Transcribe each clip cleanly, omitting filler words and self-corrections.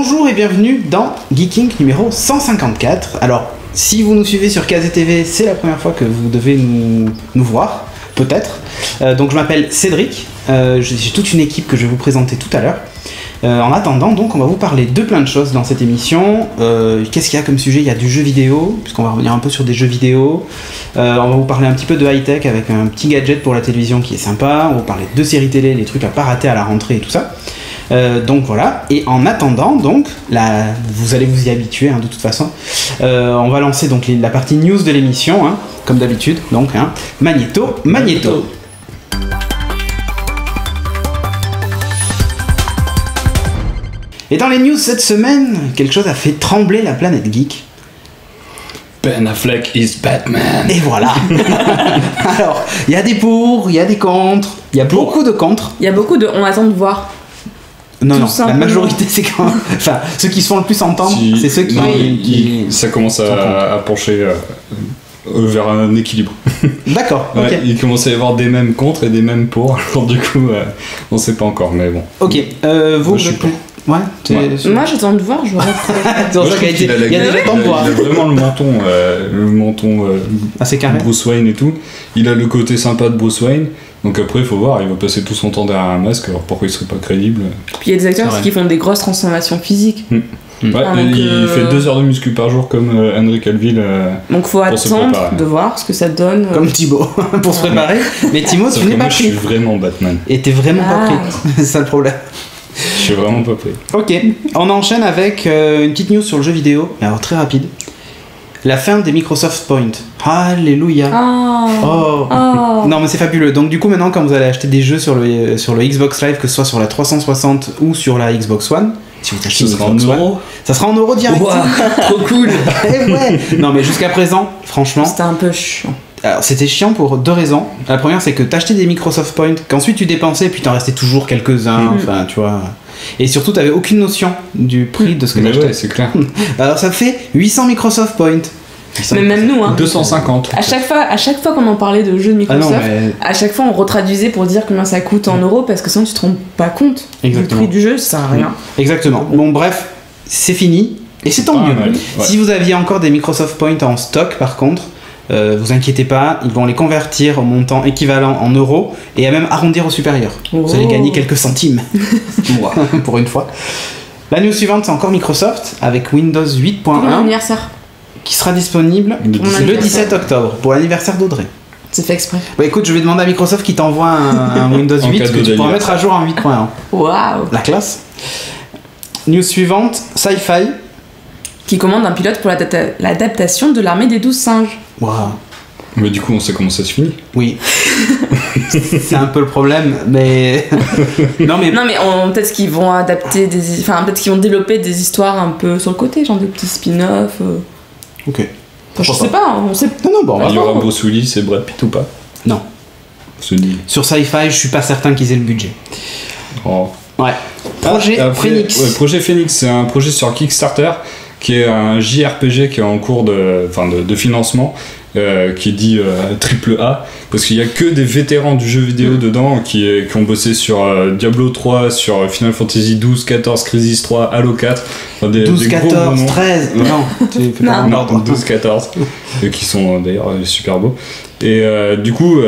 Bonjour et bienvenue dans Geeking numéro 154. Alors, si vous nous suivez sur KZTV, c'est la première fois que vous devez nous voir, peut-être. Donc je m'appelle Cédric, j'ai toute une équipe que je vais vous présenter tout à l'heure. En attendant, donc, on va vous parler de plein de choses dans cette émission. Qu'est-ce qu'il y a comme sujet ? Il y a du jeu vidéo, puisqu'on va revenir un peu sur des jeux vidéo. On va vous parler un petit peu de high-tech avec un petit gadget pour la télévision qui est sympa. On va vous parler de séries télé, les trucs à pas rater à la rentrée et tout ça. Donc voilà, et en attendant, donc, vous allez vous y habituer de toute façon. On va lancer donc la partie news de l'émission, comme d'habitude. Donc, Magnéto. Et dans les news cette semaine, quelque chose a fait trembler la planète geek. Ben Affleck is Batman. Et voilà. Alors, il y a des pour, il y a des contre, il y a beaucoup de contre. Il y a beaucoup de on attend de voir. Non, la majorité, c'est quand même... Enfin, ceux qui se font le plus entendre, c'est ceux qui... Ça commence à pencher vers un équilibre. D'accord, ok. Ouais, il commence à y avoir des mêmes contre et des mêmes pour. Alors du coup, on sait pas encore, mais bon. Ok, vous... je suis pas. Ouais, moi j'attends de voir, je vois. Il y a déjà temps de voir. Il a vraiment le menton assez carré. Bruce Wayne et tout. Il a le côté sympa de Bruce Wayne. Donc après, il faut voir, il va passer tout son temps derrière un masque, alors pourquoi il serait pas crédible ? Puis il y a des acteurs qui font des grosses transformations physiques. Ouais, il fait 2 heures de muscu par jour comme Henry Cavill. Donc faut attendre de voir ce que ça donne. Comme Thibaut, pour se préparer. Mais Thibaut, tu n'es pas pris. Je suis vraiment Batman. Et t'es vraiment pas pris, c'est ça le problème. Je suis vraiment pas pris. Ok, on enchaîne avec une petite news sur le jeu vidéo, alors très rapide. La fin des Microsoft Points. Alléluia. Non mais c'est fabuleux. Donc du coup maintenant quand vous allez acheter des jeux sur le Xbox Live, que ce soit sur la 360 ou sur la Xbox One, si vous achetez une Xbox One, ça sera en euros direct. Wow, trop cool. Et ouais. Non mais jusqu'à présent, franchement, c'était un peu chiant. Alors c'était chiant pour 2 raisons. La première c'est que t'achetais des Microsoft Points, qu'ensuite tu dépensais puis t'en restais toujours quelques-uns, enfin tu vois. Et surtout t'avais aucune notion du prix de ce que t'achetais. Ouais, c'est clair. Alors ça fait 800 Microsoft Points. Mais même nous, 250. À chaque fois qu'on en parlait de jeux de Microsoft, à chaque fois on retraduisait pour dire combien ça coûte en euros, parce que sinon tu te rends pas compte du prix du jeu, ça sert à rien. Exactement. Bon bref, c'est fini et c'est tant mieux. Ouais. Si vous aviez encore des Microsoft Points en stock par contre, vous inquiétez pas, ils vont les convertir au montant équivalent en euros et à même arrondir au supérieur. Vous allez gagner quelques centimes. Pour une fois. La news suivante c'est encore Microsoft avec Windows 8.1. Pour mon anniversaire. Qui sera disponible le 17 octobre pour l'anniversaire d'Audrey. C'est fait exprès. Bah écoute, je vais demander à Microsoft qui t'envoie un Windows 8 que tu pourras mettre à jour en 8.1. Waouh. La classe. News suivante, Sci-Fi. Qui commande un pilote pour l'adaptation de l'Armée des 12 singes. Waouh. Mais du coup, on sait comment ça se finit. Oui. C'est un peu le problème, mais... Non mais peut-être qu'ils vont adapter peut-être qu'ils vont développer des histoires un peu sur le côté, genre des petits spin-offs. Ok. Je sais pas, on sait. Non, il y aura Bruce Willis et Brad Pitt ou pas ? Non. Sur Sci-Fi, je suis pas certain qu'ils aient le budget. Oh. Ouais. Projet Phoenix. Ouais, Projet Phoenix, c'est un projet sur Kickstarter qui est un JRPG qui est en cours de financement. Qui dit triple A, parce qu'il y a que des vétérans du jeu vidéo dedans qui ont bossé sur Diablo 3, sur Final Fantasy 12, 14, Crisis 3, Halo 4, 12, 14, 13, non, tu peux pas non, 12, 14, qui sont d'ailleurs super beaux. Et du coup,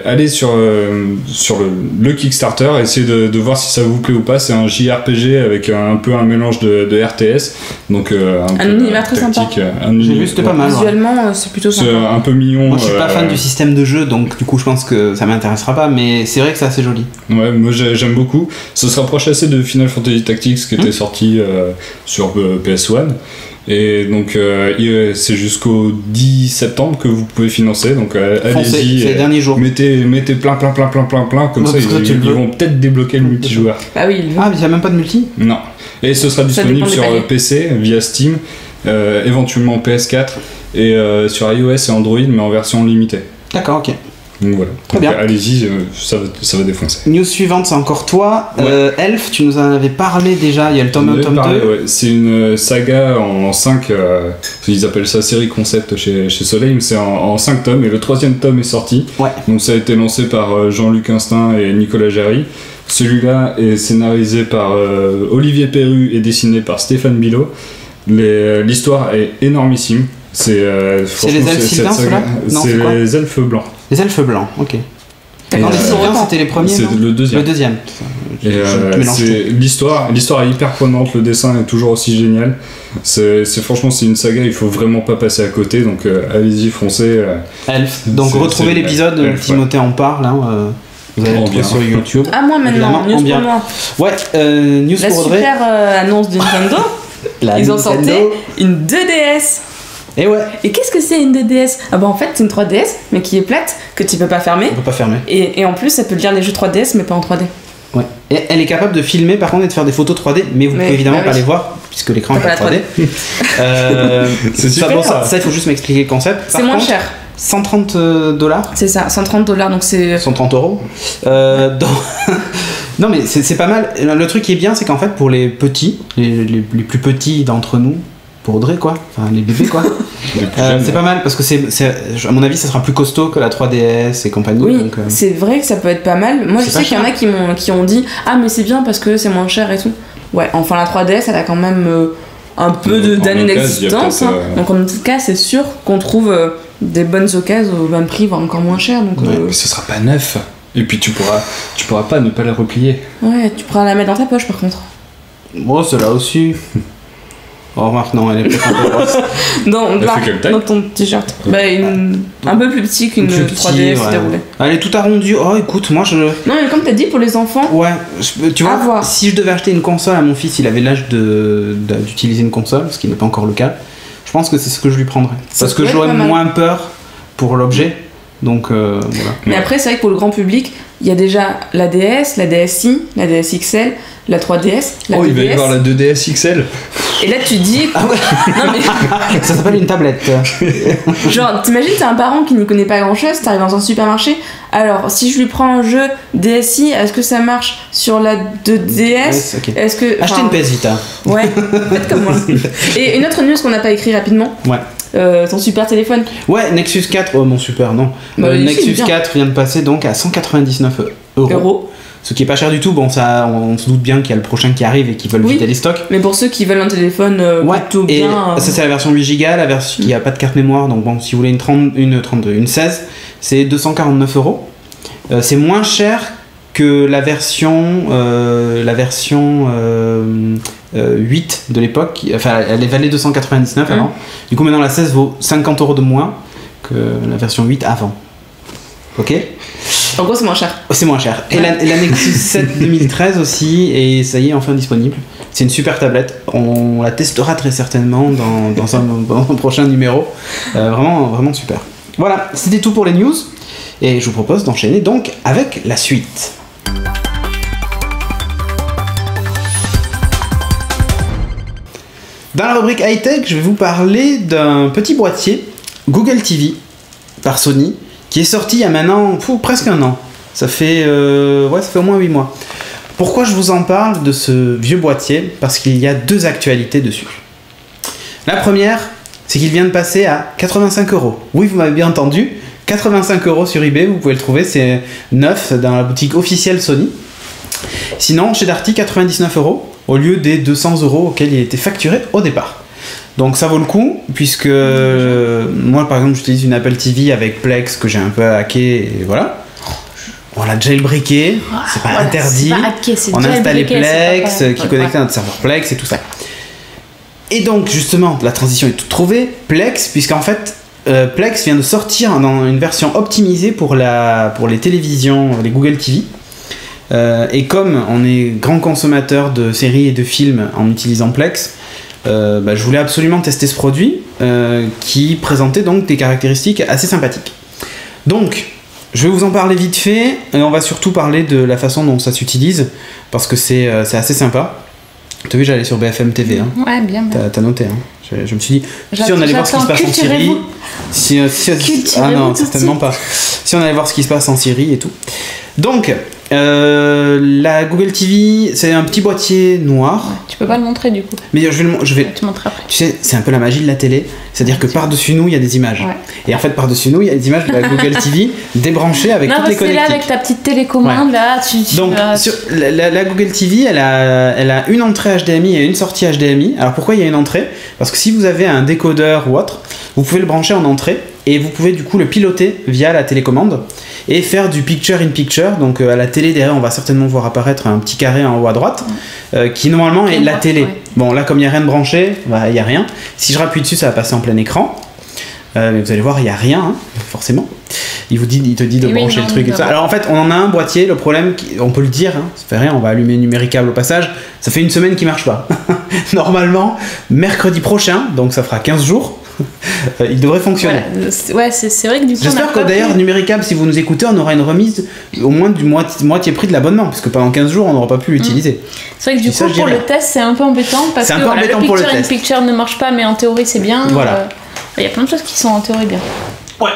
allez sur le Kickstarter, essayez de voir si ça vous plaît ou pas. C'est un JRPG avec un peu un mélange de RTS, donc un univers très sympa. J'ai vu, c'était pas mal. Visuellement, c'est plutôt sympa. C'est un peu mignon. Moi, je suis pas fan du système de jeu, donc du coup, je pense que ça m'intéressera pas, mais c'est vrai que c'est assez joli. Ouais, moi j'aime beaucoup. Ça se rapproche assez de Final Fantasy Tactics qui était sorti sur PS1. Et donc c'est jusqu'au 10 septembre que vous pouvez financer, donc allez-y, c'est les derniers jours. Mettez plein, comme ça ils vont peut-être débloquer le multijoueur. Ah oui, mais il n'y a même pas de multi ? Non. Et ce sera disponible sur PC via Steam, éventuellement PS4 et sur iOS et Android, mais en version limitée. D'accord, ok. Donc voilà. Très bien. Allez-y, ça va défoncer. News suivante, c'est encore toi. Ouais. Elf, tu nous en avais parlé déjà, il y a le tome 1, le tome 2. Ouais. C'est une saga en 5, ils appellent ça série concept chez Soleil, mais c'est en 5 tomes, et le 3e tome est sorti. Ouais. Donc ça a été lancé par Jean-Luc Instinct et Nicolas Jarry. Celui-là est scénarisé par Olivier Perru et dessiné par Stéphane Bilot. L'histoire est énormissime. C'est les elfes sylvains, ceux-là ? C'est les elfes blancs. Les elfes blancs, ok. D'accord, c'était les premiers. C'est le deuxième. Le deuxième. L'histoire est hyper prenante, le dessin est toujours aussi génial. Franchement, c'est une saga, il faut vraiment pas passer à côté, donc allez-y, foncez. Elf. Donc retrouvez l'épisode, Timothée en parle. Vous allez le trouver sur YouTube. Ah, moi maintenant, news pour moi. Ouais, news pour Audrey. La super annonce de Nintendo. Ils ont sorti une 2DS. Et ouais. Et qu'est-ce que c'est une 2DS ? Ah bah en fait c'est une 3DS mais qui est plate, que tu peux pas fermer. On peut pas fermer. Et en plus ça peut lire les jeux 3DS mais pas en 3D. Ouais. Et elle est capable de filmer par contre et de faire des photos 3D, mais vous pouvez évidemment pas les voir puisque l'écran est pas 3D. C'est super. Ça il faut juste m'expliquer le concept. C'est moins cher. $130. C'est ça, $130 donc c'est. 130 euros. Non mais c'est pas mal. Le truc qui est bien c'est qu'en fait pour les petits, les plus petits d'entre nous, pour Audrey quoi, enfin les bébés quoi, c'est pas mal parce que à mon avis ça sera plus costaud que la 3DS et compagnie. Oui, donc, c'est vrai que ça peut être pas mal. Moi je sais qu'il y en a qui ont dit ah mais c'est bien parce que c'est moins cher et tout. Ouais, enfin la 3DS elle a quand même un peu d'années d'existence, donc en tout cas c'est sûr qu'on trouve des bonnes occasions au même prix, voire encore moins cher. Donc mais ce sera pas neuf. Et puis tu pourras pas ne pas la replier. Ouais, tu pourras la mettre dans ta poche par contre. Bon, celle-là aussi. Oh, remarque, non, elle est peut-être un peu grosse. Dans ton t-shirt. Bah, un peu plus petit qu'une 3DS déroulée. Elle est tout arrondie. Oh, écoute, moi je. Non, mais comme t'as dit, pour les enfants. Ouais, tu vois, si je devais acheter une console à mon fils, il avait l'âge d'utiliser une console, ce qui n'est pas encore le cas, je pense que c'est ce que je lui prendrais. Parce que j'aurais moins peur pour l'objet. Donc voilà. Mais après, c'est vrai que pour le grand public, il y a déjà la DS, la DSi, la DS XL, la 3DS, la 2DS. Il va y avoir la 2DS XL. Et là, tu dis. Ah ouais. Non, mais... ça s'appelle une tablette. Genre, t'imagines, t'as un parent qui n'y connaît pas grand chose, t'arrives dans un supermarché. Alors, si je lui prends un jeu DSi, est-ce que ça marche sur la 2DS? Okay. Est-ce que. Achetez une PS Vita. Ouais, faites comme moi. Et une autre news qu'on n'a pas écrit rapidement. Ouais. Ton super téléphone. Ouais, Nexus 4, oh mon super, non. Nexus 4 vient de passer donc à 199 euros. Ce qui est pas cher du tout. Bon, ça, on se doute bien qu'il y a le prochain qui arrive et qu'ils veulent vider les stocks. Mais pour ceux qui veulent un téléphone plutôt bien. Ça, c'est la version 8 Go, la version qui a pas de carte mémoire. Donc, bon, si vous voulez une 16, c'est 249 euros. C'est moins cher que la version 8 de l'époque. Enfin, elle valait 299 avant. Du coup, maintenant, la 16 vaut 50 euros de moins que la version 8 avant. Ok ? En gros, c'est moins cher. C'est moins cher. Et la Nexus 7 2013 aussi, et ça y est, enfin disponible. C'est une super tablette. On la testera très certainement dans un prochain numéro. Vraiment, vraiment super. Voilà, c'était tout pour les news. Et je vous propose d'enchaîner donc avec la suite. Dans la rubrique high-tech, je vais vous parler d'un petit boîtier Google TV par Sony qui est sorti il y a maintenant presque un an. Ça fait au moins 8 mois. Pourquoi je vous en parle de ce vieux boîtier ? Parce qu'il y a 2 actualités dessus. La première, c'est qu'il vient de passer à 85 euros. Oui, vous m'avez bien entendu, 85 euros sur eBay, vous pouvez le trouver, c'est neuf dans la boutique officielle Sony. Sinon, chez Darty, 99 euros au lieu des 200 euros auxquels il était facturé au départ. Donc ça vaut le coup, puisque moi par exemple j'utilise une Apple TV avec Plex que j'ai un peu hacké et voilà. On l'a jailbreaké, c'est pas interdit. C'est pas hacké, c'est on a installé Plex qui est connecté à notre serveur Plex et tout ça. Et donc justement la transition est toute trouvée, Plex, puisqu'en fait Plex vient de sortir dans une version optimisée pour les télévisions, les Google TV. Et comme on est grand consommateur de séries et de films en utilisant Plex, je voulais absolument tester ce produit qui présentait donc des caractéristiques assez sympathiques. Donc, je vais vous en parler vite fait et on va surtout parler de la façon dont ça s'utilise parce que c'est assez sympa. T'as vu, j'allais sur BFM TV. Hein. Ouais, bien. T'as noté. Hein. Je me suis dit, si on allait voir ce qui se passe en Syrie. Ah non, certainement pas. Si on allait voir ce qui se passe en Syrie et tout. Donc, La Google TV, c'est un petit boîtier noir. Ouais, tu peux pas le montrer du coup. Mais je vais te montrer après. Tu sais, c'est un peu la magie de la télé. C'est-à-dire que par-dessus nous, il y a des images. Ouais. Et en fait, par-dessus nous, il y a des images de la Google TV débranchées avec toutes les connectiques. Là, avec ta petite télécommande, là, Donc, sur la Google TV, elle a une entrée HDMI et une sortie HDMI. Alors, pourquoi il y a une entrée ? Parce que si vous avez un décodeur ou autre, vous pouvez le brancher en entrée et vous pouvez du coup le piloter via la télécommande et faire du picture-in-picture. Donc, à la télé, derrière, on va certainement voir apparaître un petit carré en haut à droite qui, normalement, est la télé. Ouais. Bon, là, comme il n'y a rien de branché, il n'y a rien. Si je rappuie dessus, ça va passer en plein écran. Mais vous allez voir, il n'y a rien, hein, forcément. Il te dit de brancher le truc et tout ça. Alors en fait, on en a un boîtier. Le problème, on peut le dire, hein, ça fait rien, on va allumer Numéricable au passage. Ça fait une semaine qu'il marche pas. Normalement, mercredi prochain, donc ça fera 15 jours, il devrait fonctionner. Ouais, c'est vrai que du coup. J'espère que d'ailleurs, Numéricable, si vous nous écoutez, on aura une remise au moins du moitié prix de l'abonnement, parce que pendant 15 jours, on n'aura pas pu l'utiliser. C'est vrai que du coup, pour le test, c'est un peu embêtant parce que le picture-in-picture ne marche pas, mais en théorie, c'est bien. Voilà. Il y a plein de choses qui sont en théorie bien. Ouais.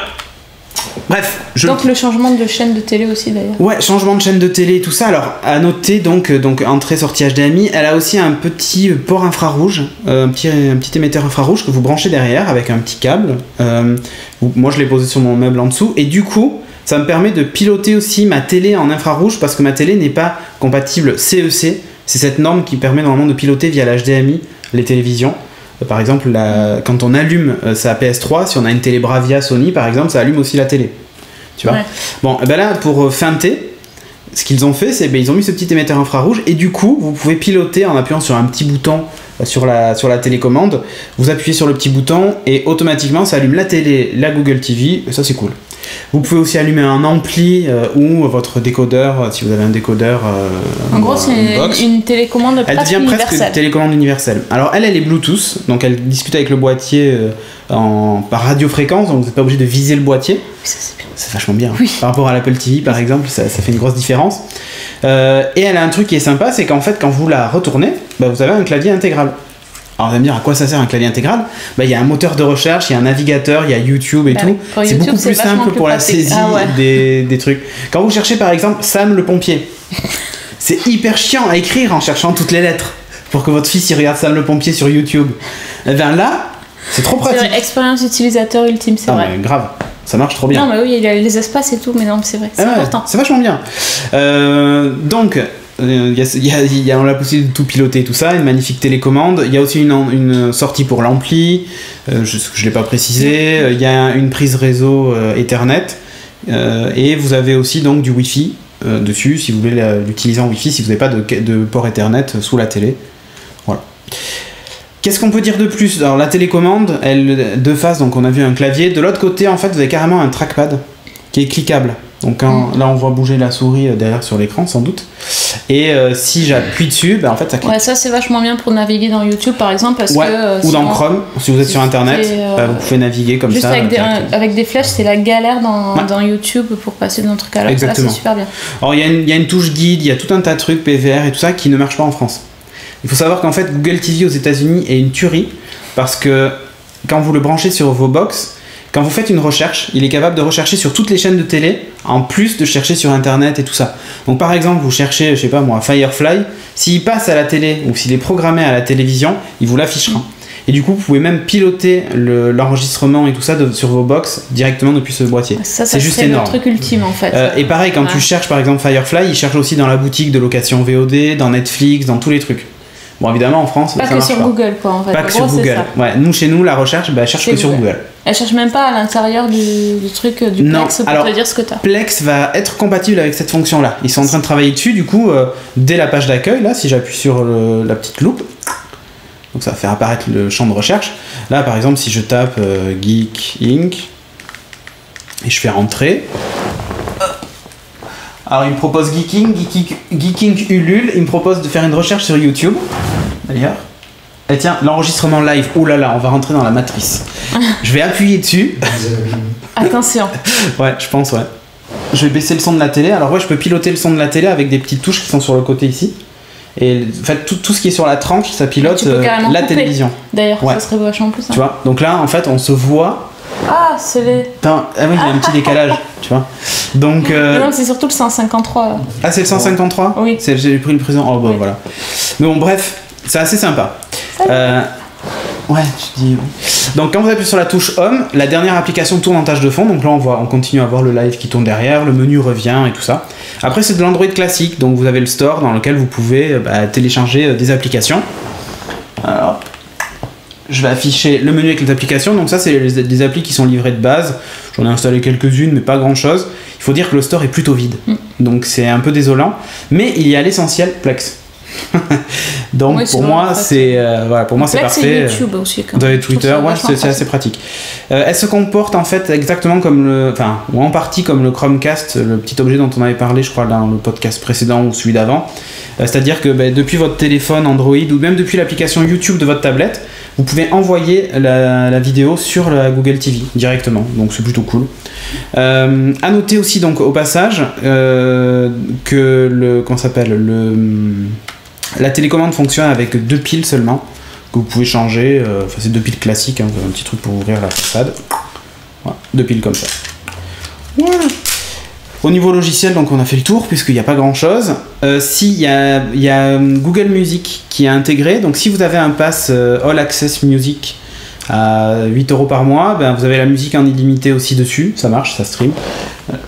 Bref. Donc le changement de chaîne de télé aussi d'ailleurs. Ouais, changement de chaîne de télé et tout ça. Alors à noter donc entrée-sortie HDMI, elle a aussi un petit port infrarouge, un petit émetteur infrarouge que vous branchez derrière avec un petit câble. Moi je l'ai posé sur mon meuble en dessous et du coup ça me permet de piloter aussi ma télé en infrarouge parce que ma télé n'est pas compatible CEC. C'est cette norme qui permet normalement de piloter via l'HDMI les télévisions. Par exemple, quand on allume sa PS3, si on a une télé Bravia Sony par exemple, ça allume aussi la télé. Tu vois ? Ouais. Bon, ben là, pour feinter, ce qu'ils ont fait, c'est ils ont mis ce petit émetteur infrarouge et du coup, vous pouvez piloter en appuyant sur un petit bouton sur la télécommande. Vous appuyez sur le petit bouton et automatiquement, ça allume la télé, la Google TV, et ça c'est cool. Vous pouvez aussi allumer un ampli ou votre décodeur, si vous avez un décodeur. En gros, c'est une télécommande presque universelle. Elle devient presque une télécommande universelle. Alors, elle est Bluetooth, donc elle discute avec le boîtier par radiofréquence, donc vous n'êtes pas obligé de viser le boîtier. Ça, c'est bien. C'est vachement bien. Oui. Par rapport à l'Apple TV, par exemple, ça fait une grosse différence. Et elle a un truc qui est sympa, c'est qu'en fait, quand vous la retournez, vous avez un clavier intégral. Alors, vous allez me dire à quoi ça sert un clavier intégral ? Il y a un moteur de recherche, il y a un navigateur, il y a YouTube et tout. C'est YouTube, beaucoup plus simple pour la saisie des trucs. Quand vous cherchez par exemple Sam le pompier, c'est hyper chiant à écrire en cherchant toutes les lettres pour que votre fils il regarde Sam le pompier sur YouTube. Et bien là, c'est trop pratique. C'est expérience utilisateur ultime, c'est vrai. Mais grave. Ça marche trop bien. Non, mais oui, il y a les espaces et tout, mais non, c'est vrai, c'est important. C'est vachement bien. Donc, il y a la possibilité de tout piloter, tout ça, une magnifique télécommande. Il y a aussi une sortie pour l'ampli, je ne l'ai pas précisé. Il y a une prise réseau Ethernet. Et vous avez aussi donc du Wi-Fi dessus, si vous voulez l'utiliser en Wi-Fi, si vous n'avez pas de port Ethernet sous la télé. Voilà. Qu'est-ce qu'on peut dire de plus ? Alors la télécommande, elle deux faces, donc on a vu un clavier. De l'autre côté, en fait, vous avez carrément un trackpad qui est cliquable. Donc là, on voit bouger la souris derrière sur l'écran, sans doute. Et si j'appuie dessus, en fait, ça clique. Ouais, ça c'est vachement bien pour naviguer dans YouTube, par exemple, parce que ou dans Chrome, si vous êtes sur Internet, vous pouvez naviguer comme juste ça. Juste avec des flèches, c'est la galère dans YouTube pour passer d'un truc à l'autre. Exactement. Là, c'est super bien. Alors il y a une touche guide, il y a tout un tas de trucs PVR et tout ça qui ne marche pas en France. Il faut savoir qu'en fait, Google TV aux États-Unis est une tuerie parce que quand vous le branchez sur vos box, quand vous faites une recherche, il est capable de rechercher sur toutes les chaînes de télé, en plus de chercher sur Internet et tout ça. Donc par exemple, vous cherchez, je sais pas moi, Firefly, s'il passe à la télé ou s'il est programmé à la télévision, il vous l'affichera. Et du coup, vous pouvez même piloter l'enregistrement et tout ça sur vos box directement depuis ce boîtier. C'est juste énorme. C'est le truc ultime en fait. Et pareil, quand tu cherches par exemple Firefly, il cherche aussi dans la boutique de location VOD, dans Netflix, dans tous les trucs. Bon, évidemment, en France, pas ça marche que sur Google, quoi, en fait. Pas que sur Google. Ouais, nous, chez nous, la recherche, elle cherche que sur Google. Elle cherche même pas à l'intérieur du truc du Plex pour te dire ce que t'as. Plex va être compatible avec cette fonction-là. Ils sont en train de travailler dessus, du coup, dès la page d'accueil, là, si j'appuie sur la petite loupe, donc ça va faire apparaître le champ de recherche. Là, par exemple, si je tape Geek Inc. et je fais entrer. Alors, il me propose Geeking Ulule, il me propose de faire une recherche sur YouTube, d'ailleurs. Et tiens, l'enregistrement live, oh là là, on va rentrer dans la matrice. Je vais appuyer dessus. Attention. Ouais, je pense, ouais. Je vais baisser le son de la télé. Alors ouais, je peux piloter le son de la télé avec des petites touches qui sont sur le côté ici. Et en fait, tout ce qui est sur la tranche, ça pilote la télévision. D'ailleurs, ça serait vachement plus simple. Tu vois, donc là, en fait, on se voit Ah, c'est les... Attends, ah oui, il y a un petit décalage, tu vois. Donc... Non, c'est surtout le 153. Ah, c'est le 153 ? Oui. J'ai pris le présent. Oh, bah Oui. voilà. Mais bon, bref, c'est assez sympa. Ouais, tu dis oui. Donc quand vous appuyez sur la touche Home, la dernière application tourne en tâche de fond. Donc là, on continue à voir le live qui tourne derrière, le menu revient et tout ça. Après, c'est de l'Android classique. Donc vous avez le store dans lequel vous pouvez télécharger des applications. Alors, je vais afficher le menu avec les applications. Donc ça, c'est des applis qui sont livrées de base. J'en ai installé quelques-unes, mais pas grand-chose. Il faut dire que le store est plutôt vide. Donc c'est un peu désolant. Mais il y a l'essentiel Plex. Donc oui, pour moi, c'est voilà, pour moi c'est parfait. C'est YouTube aussi. Vous avez Twitter, ouais, c'est assez pratique. Elle se comporte en fait exactement comme ou en partie comme le Chromecast, le petit objet dont on avait parlé, je crois, dans le podcast précédent ou celui d'avant. C'est-à-dire que depuis votre téléphone Android ou même depuis l'application YouTube de votre tablette, vous pouvez envoyer la vidéo sur la Google TV directement. Donc c'est plutôt cool. À noter aussi donc au passage que la télécommande fonctionne avec 2 piles seulement, que vous pouvez changer. Enfin, c'est 2 piles classiques, hein, un petit truc pour ouvrir la façade. Voilà, 2 piles comme ça. Voilà. Au niveau logiciel, donc on a fait le tour puisqu'il n'y a pas grand chose. Il y a Google Music qui est intégré. Donc si vous avez un pass All Access Music à 8€ par mois, vous avez la musique en illimité aussi dessus. Ça marche, ça stream.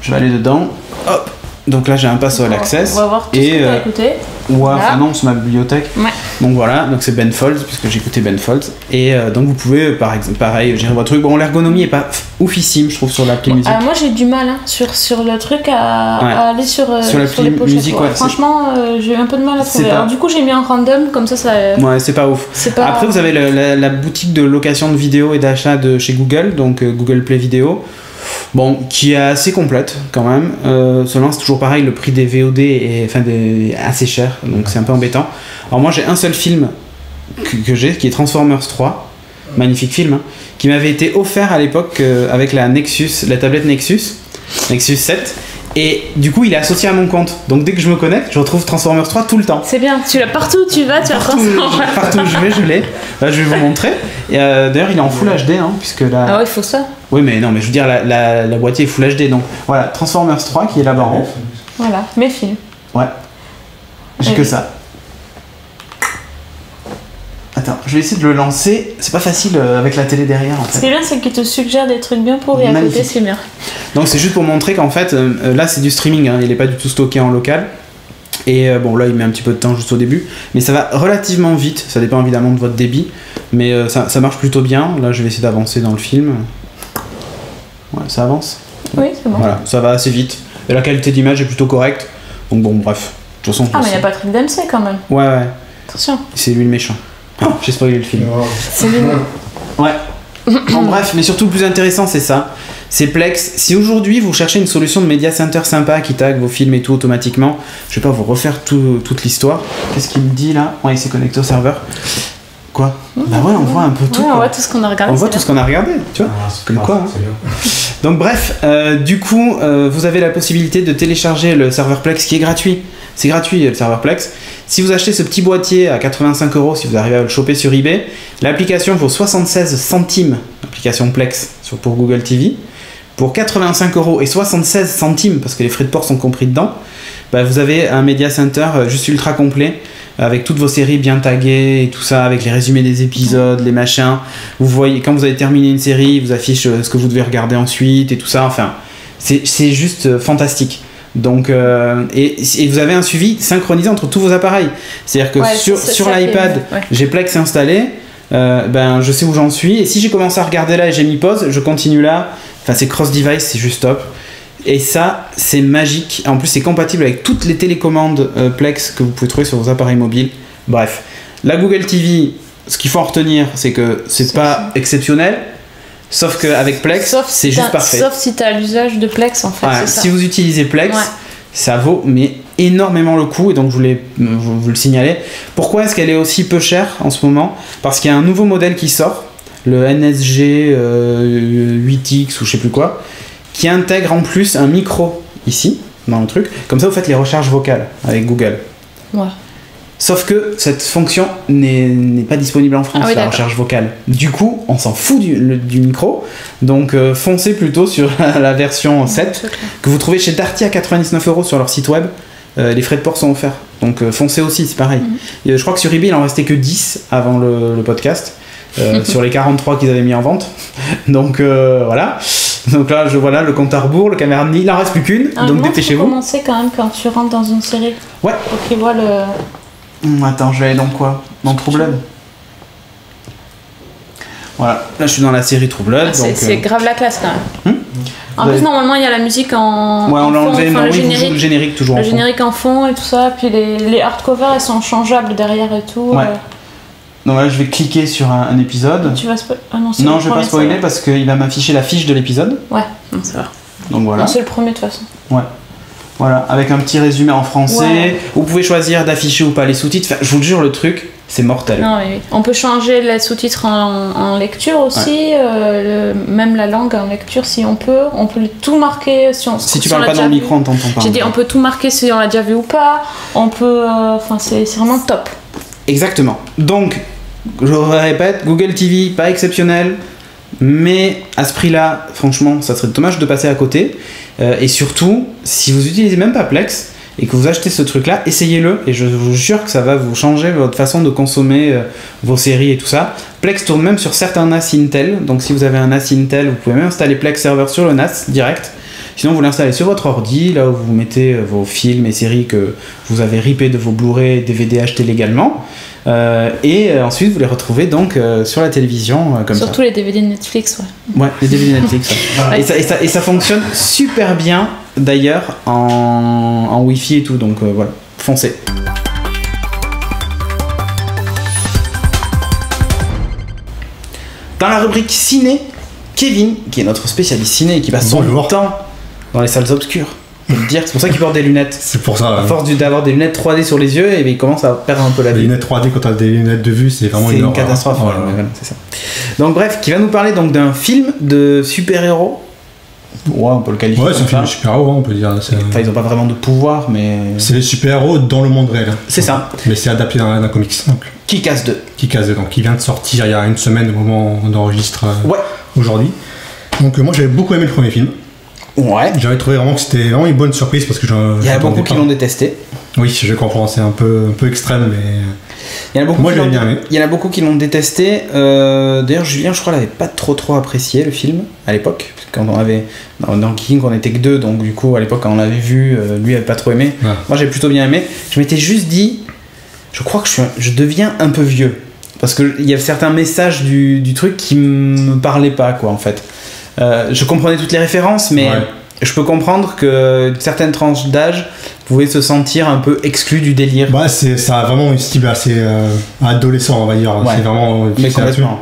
Je vais aller dedans. Hop. Donc là j'ai un pass All Access. On va voir tout ce que t'as écouté. Ouais, enfin non, c'est ma bibliothèque. Ouais. Donc voilà, donc c'est Ben Folds, puisque j'ai écouté Ben Folds. Et donc vous pouvez, par exemple, pareil, gérer votre truc. Bon, l'ergonomie est pas oufissime, je trouve, sur l'appli musique. Moi j'ai du mal sur le truc à aller sur l'appli les pochettes. musique, ouais, franchement, j'ai eu un peu de mal à trouver. Alors du coup j'ai mis en random, comme ça. Ouais, c'est pas ouf. Après, vous avez la boutique de location de vidéos et d'achat de chez Google, donc Google Play Vidéo. Bon, qui est assez complète quand même. Seulement, c'est toujours pareil, le prix des VOD est assez cher, donc c'est un peu embêtant. Alors moi, j'ai un seul film que j'ai, qui est Transformers 3, magnifique film, hein, qui m'avait été offert à l'époque avec la tablette Nexus 7. Et du coup, il est associé à mon compte. Donc dès que je me connecte, je retrouve Transformers 3 tout le temps. C'est bien, tu l'as partout où tu vas, tu as Transformers. Partout où je l'ai. Là, je vais vous montrer. Et, d'ailleurs, il est en Full HD, hein, puisque là... Ah ouais, il faut ça. Oui, mais non, mais je veux dire, la boîtier est Full HD. Donc voilà, Transformers 3 qui est là-bas en haut. Voilà, mes films. Ouais. J'ai que ça. Attends, je vais essayer de le lancer. C'est pas facile avec la télé derrière en fait. Ce qui est bien, c'est qu'il te suggère des trucs bien pourris à côté, c'est bien. Donc c'est juste pour montrer qu'en fait, là c'est du streaming, hein, il est pas du tout stocké en local. Et bon, là il met un petit peu de temps juste au début, mais ça va relativement vite. Ça dépend évidemment de votre débit, mais ça marche plutôt bien. Là je vais essayer d'avancer dans le film. Ouais, ça avance. Oui, c'est bon. Voilà, ça va assez vite. Et la qualité d'image est plutôt correcte. Donc bon, bref. De toute façon, mais il y a Patrick Dempsey quand même. Ouais. Attention. C'est lui le méchant. J'ai spoilé le film. C'est lui. Ouais. En bref, mais surtout le plus intéressant, c'est ça. C'est Plex. Si aujourd'hui vous cherchez une solution de Media Center sympa qui tag vos films et tout automatiquement, je vais pas vous refaire toute l'histoire. Qu'est-ce qu'il me dit là ? Ouais, il s'est connecté au serveur. Quoi ? Bah ouais, on voit un peu tout. Ouais, on voit tout ce qu'on a regardé. On voit tout ce qu'on a regardé, tu vois. Comme quoi. Hein. Donc bref, du coup, vous avez la possibilité de télécharger le serveur Plex qui est gratuit. C'est gratuit le serveur Plex. Si vous achetez ce petit boîtier à 85€, si vous arrivez à le choper sur eBay, l'application vaut 76 centimes, l'application Plex pour Google TV. Pour 85€ et 76 centimes, parce que les frais de port sont compris dedans, bah vous avez un Media Center juste ultra complet, avec toutes vos séries bien taguées et tout ça, avec les résumés des épisodes, les machins. Vous voyez, quand vous avez terminé une série, il vous affiche ce que vous devez regarder ensuite et tout ça. Enfin, c'est juste fantastique. Donc, et vous avez un suivi synchronisé entre tous vos appareils. C'est-à-dire que sur l'iPad, j'ai Plex installé, je sais où j'en suis, et si j'ai commencé à regarder là et j'ai mis pause, je continue là. Enfin, c'est cross-device, c'est juste top. Et ça, c'est magique. En plus, c'est compatible avec toutes les télécommandes Plex que vous pouvez trouver sur vos appareils mobiles. Bref, la Google TV, ce qu'il faut en retenir, c'est que c'est pas exceptionnel. Sauf qu'avec Plex, c'est juste parfait. Sauf si tu as l'usage de Plex, en fait. Ouais, si vous utilisez Plex, ça vaut énormément le coup. Et donc, je voulais vous le signaler. Pourquoi est-ce qu'elle est aussi peu chère en ce moment ? Parce qu'il y a un nouveau modèle qui sort, le NSG 8X ou je sais plus quoi, qui intègre en plus un micro ici, dans le truc. Comme ça, vous faites les recherches vocales avec Google. Ouais. Sauf que cette fonction n'est pas disponible en France, la recherche vocale. Du coup, on s'en fout du micro. Donc, foncez plutôt sur la version 7 que vous trouvez chez Darty à 99€ sur leur site web. Les frais de port sont offerts. Donc, foncez aussi, c'est pareil. Je crois que sur eBay, il en restait que 10 avant le podcast. Sur les 43 qu'ils avaient mis en vente. Donc, voilà. Donc là, voilà le compte à rebours, le caméra, il n'en reste plus qu'une. Donc, dépêchez-vous. Il faut commencer quand même quand tu rentres dans une série. Ouais. Pour qu'ils voient le... Attends, je vais aller dans quoi? Dans True Blood. Voilà, là je suis dans la série True Blood. C'est grave la classe quand même. En plus, normalement, il y a la musique en. Ouais, on l'a enlevé, le générique. Le générique toujours le générique en fond et tout ça. Puis les hardcovers, elles sont changeables derrière et tout. Ouais. Donc là, je vais cliquer sur un épisode. Tu vas spoiler? Non, je vais pas spoiler parce qu'il va m'afficher la fiche de l'épisode. Ouais, ça va. Donc voilà. Non, c'est le premier de toute façon. Ouais. Voilà, avec un petit résumé en français. Ouais. Vous pouvez choisir d'afficher ou pas les sous-titres. Enfin, je vous le jure, le truc, c'est mortel. Non, oui. On peut changer les sous-titres en lecture aussi, même la langue en lecture si on peut. On peut tout marquer si tu parles pas dans le micro, on t'entend pas. J'ai dit, on peut tout marquer si on l'a déjà vu ou pas. On peut. Enfin, c'est vraiment top. Exactement. Donc, je répète, Google TV, pas exceptionnel. Mais à ce prix-là, franchement, ça serait dommage de passer à côté. Et surtout, si vous utilisez même pas Plex et que vous achetez ce truc-là, essayez-le. Et je vous jure que ça va vous changer votre façon de consommer vos séries et tout ça. Plex tourne même sur certains NAS Intel. Donc si vous avez un NAS Intel, vous pouvez même installer Plex Server sur le NAS direct. Sinon, vous l'installez sur votre ordi, là où vous mettez vos films et séries que vous avez ripés de vos Blu-ray et DVD achetés légalement. Et ensuite, vous les retrouvez donc sur la télévision comme Surtout ça. les DVD de Netflix, ouais. Ouais, les DVD Netflix. Ouais. Et ça fonctionne super bien, d'ailleurs, en Wi-Fi et tout. Donc voilà, foncez. Dans la rubrique ciné, Kevin, qui est notre spécialiste ciné et qui passe son temps dans les salles obscures. Dire, c'est pour ça qu'il porte des lunettes. C'est pour ça. À force d'avoir des lunettes 3D sur les yeux, et il commence à perdre un peu la vue. Les lunettes 3D quand t'as des lunettes de vue, c'est vraiment une catastrophe. Voilà. Ouais, c'est ça. Donc bref, qui va nous parler donc d'un film de super-héros. Ouais, on peut le qualifier. Ouais, c'est un film de super-héros, on peut dire. Enfin, ils ont pas vraiment de pouvoir, mais. C'est les super-héros dans le monde réel. C'est ça. Mais c'est adapté d'un comics. Kick-Ass 2. Kick-Ass 2, donc qui vient de sortir il y a une semaine au moment où on enregistre aujourd'hui. Donc moi j'avais beaucoup aimé le premier film. Ouais. J'avais trouvé vraiment que c'était vraiment une bonne surprise parce que il y a beaucoup qui l'ont détesté. Oui, je comprends, c'est un peu extrême, mais. Il y en a beaucoup moi j'avais bien aimé. Il y en a beaucoup qui l'ont détesté. D'ailleurs, Julien, je crois, l'avait pas trop apprécié le film à l'époque. Quand on avait. Dans King, on était que deux, donc du coup, à l'époque, quand on l'avait vu, lui avait pas trop aimé. Ouais. Moi j'ai plutôt bien aimé. Je m'étais juste dit, je crois que je deviens un peu vieux. Parce qu'il y avait certains messages du truc qui me parlaient pas, quoi, en fait. Je comprenais toutes les références, mais je peux comprendre que certaines tranches d'âge pouvaient se sentir un peu exclus du délire. Ouais, ça a vraiment une cible assez adolescent, on va dire. Ouais. C'est vraiment. Mais complètement.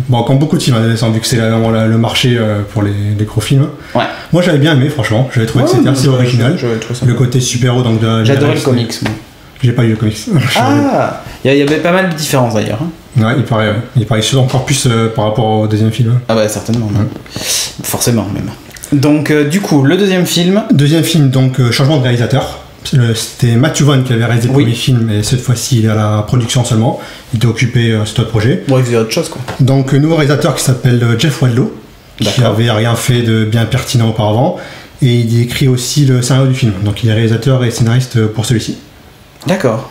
Bon, comme beaucoup de films adolescents, vu que c'est vraiment le marché pour les gros films. Ouais. Moi, j'avais bien aimé, franchement. J'avais trouvé que c'était assez original. Le côté super-héros, donc j'adorais le comics, moi. J'ai pas lu le comics. Ah, il y avait pas mal de différences d'ailleurs. Ouais, il paraît encore plus par rapport au deuxième film. Ah bah certainement, forcément même. Donc du coup, le deuxième film. Deuxième film, donc changement de réalisateur. C'était Matthew Vaughn qui avait réalisé le premier film et cette fois-ci il est à la production seulement. Il était occupé sur d'autres projets. Bon, il faisait autre chose quoi. Donc nouveau réalisateur qui s'appelle Jeff Wadlow, qui avait rien fait de bien pertinent auparavant. Et il écrit aussi le scénario du film. Donc il est réalisateur et scénariste pour celui-ci. D'accord.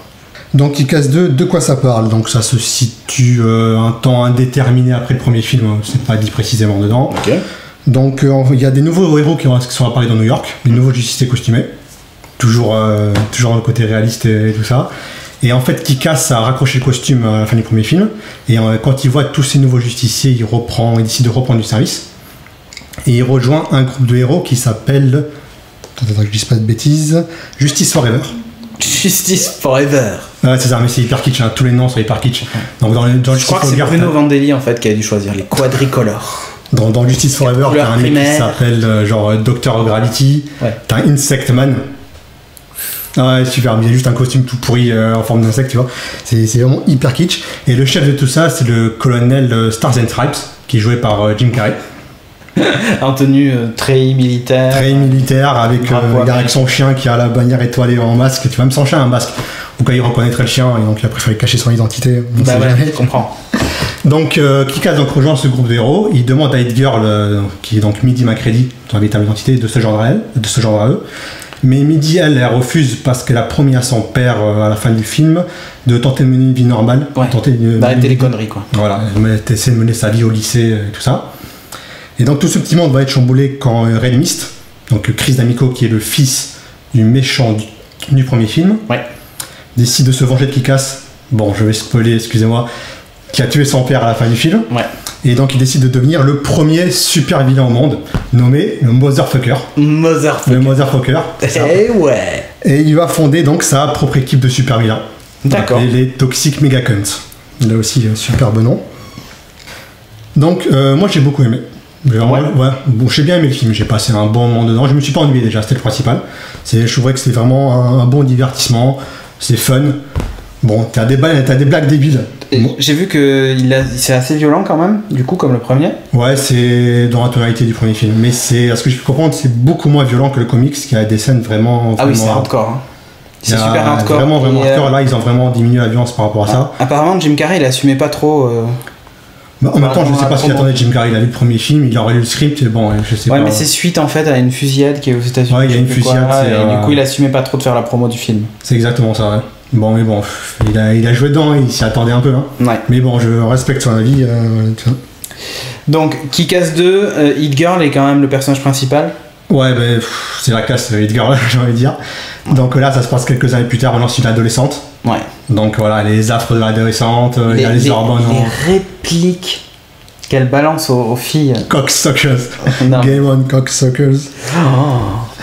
Donc Kick-Ass 2, de quoi ça parle? Donc ça se situe un temps indéterminé après le premier film, c'est pas dit précisément dedans. Okay. Donc il y a des nouveaux héros qui sont apparus dans New York, des nouveaux justiciers costumés, toujours dans le côté réaliste et tout ça. Et en fait Kick-Ass a raccroché le costume à la fin du premier film, et quand il voit tous ces nouveaux justiciers, il décide de reprendre du service. Et il rejoint un groupe de héros qui s'appelle, attends que je dise pas de bêtises, Justice Forever. Justice Forever. Ouais, c'est ça, mais c'est hyper kitsch, hein. Tous les noms sont hyper kitsch. Donc je crois que c'est Bruno Vandelli en fait qui a dû choisir les quadricolores. Dans Justice Forever, t'as un mec qui s'appelle genre Dr. Gravity, t'as un Insect Man. Ouais, super, il y a juste un costume tout pourri en forme d'insecte, tu vois. C'est vraiment hyper kitsch. Et le chef de tout ça, c'est le colonel Stars and Stripes, qui est joué par Jim Carrey. En tenue très militaire. Très militaire, avec son chien qui a la bannière étoilée en masque. Tu vois, même sans chien, un masque. au cas où il reconnaîtrait le chien, et donc il a préféré cacher son identité. Bah ouais, je comprends. Donc Kick-Ass donc rejoint ce groupe de héros, il demande à Hit Girl, qui est donc Midi McCready, son véritable identité, de se joindre à eux. Mais Midi, elle refuse parce qu'elle a promis à son père à la fin du film de tenter de mener une vie normale. D'arrêter les conneries, quoi. Voilà, elle essaie de mener sa vie au lycée et tout ça. Et donc tout ce petit monde va être chamboulé quand Red Mist, donc Chris D'Amico, qui est le fils du méchant du premier film, décide de se venger de Kick-Ass. Bon, je vais spoiler, excusez-moi, qui a tué son père à la fin du film. Et donc il décide de devenir le premier super vilain au monde, nommé le Motherfucker. Le Motherfucker. Et il va fonder donc sa propre équipe de super vilains. D'accord. Les Toxic Megacunts. Là aussi, superbe nom. Donc moi j'ai beaucoup aimé. Bon, j'ai bien aimé le film, j'ai passé un bon moment dedans. Je me suis pas ennuyé déjà, c'était le principal. Je trouvais que c'était vraiment un bon divertissement. C'est fun. Bon, t'as des blagues débiles. J'ai vu que c'est assez violent quand même, du coup, comme le premier. Ouais, c'est dans la tonalité du premier film. Mais à ce que je peux comprendre, c'est beaucoup moins violent que le comics, qui a des scènes vraiment. Ah oui, c'est hardcore. Hein. C'est super hardcore. Vraiment hardcore. Là, ils ont vraiment diminué la violence par rapport à ça. Apparemment, Jim Carrey, il assumait pas trop. En même temps, je sais pas s'il attendait Jim Carrey. Il a vu le premier film, il aurait lu le script, et bon, je sais pas. Ouais, mais c'est suite en fait à une fusillade qui est aux États-Unis. Ouais, il y a une fusillade. Et du coup, il assumait pas trop de faire la promo du film. C'est exactement ça, ouais. Bon, mais bon, il a joué dedans, il s'y attendait un peu. Hein. Ouais. Mais bon, je respecte son avis. Donc, Kick-Ass 2, Hit Girl est quand même le personnage principal. Ouais, ben, c'est la casse Hit Girl, j'ai envie de dire. Donc là, ça se passe quelques années plus tard, on lance une adolescente. Ouais. Donc voilà, les affres de l'adolescente, il y a les hormones. Les répliques qu'elle balance aux filles. Cocksuckers. Game on cocksuckers.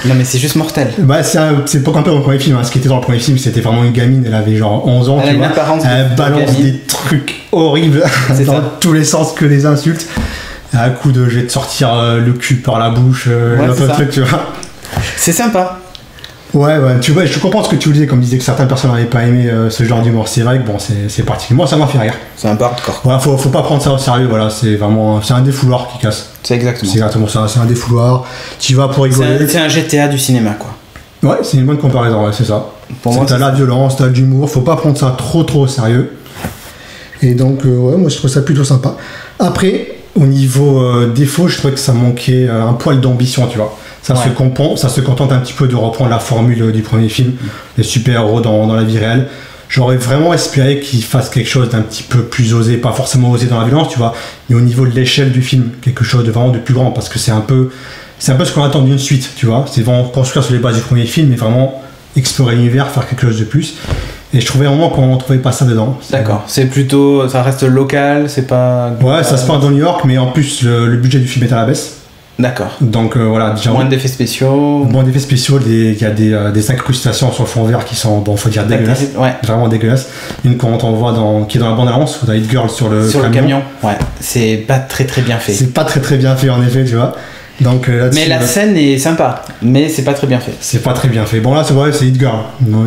Non mais c'est juste mortel. Bah c'est pas un peu dans le premier film, hein. Ce qui était dans le premier film, c'était vraiment une gamine, elle avait genre 11 ans, elle balance des trucs horribles dans tous les sens, que des insultes. À coup de je vais te sortir le cul par la bouche, l'autre truc, tu vois. C'est sympa. Ouais, tu vois, je comprends ce que tu disais, comme disait que certaines personnes n'avaient pas aimé ce genre d'humour. C'est vrai que bon, c'est particulier. Moi, ça m'a fait rire. C'est un peu hardcore. Voilà, faut pas prendre ça au sérieux, voilà, c'est un défouloir qui casse. C'est exactement ça, c'est un défouloir. Tu vas pour rigoler. C'est un GTA du cinéma, quoi. Ouais, c'est une bonne comparaison, ouais, c'est ça. Pour moi, t'as la violence, t'as de l'humour, faut pas prendre ça trop au sérieux. Et donc, ouais, moi je trouve ça plutôt sympa. Après, au niveau défaut, je trouvais que ça manquait un poil d'ambition, tu vois. Ça se contente un petit peu de reprendre la formule du premier film, les super-héros dans la vie réelle. J'aurais vraiment espéré qu'ils fassent quelque chose d'un petit peu plus osé, pas forcément osé dans la violence, tu vois, mais au niveau de l'échelle du film, quelque chose de vraiment de plus grand, parce que c'est un peu ce qu'on attend d'une suite, tu vois. C'est vraiment construire sur les bases du premier film, mais vraiment explorer l'univers, faire quelque chose de plus. Et je trouvais vraiment qu'on trouvait pas ça dedans. D'accord, c'est plutôt, ça reste local, c'est pas... Ouais, ça se passe dans New York, mais en plus le budget du film est à la baisse. D'accord. Donc voilà, déjà. Moins d'effets spéciaux. Il y a des incrustations sur le fond vert qui sont, bon, faut dire dégueulasses. Ouais. Vraiment dégueulasses. Une qu'on voit qui est dans la bande-annonce, où t'as Hit Girl sur le camion. Ouais. C'est pas très bien fait. C'est pas très bien fait en effet, tu vois. Donc, mais la scène est sympa, mais c'est pas très bien fait. C'est pas très bien fait. Bon là, c'est vrai, c'est Hit Girl.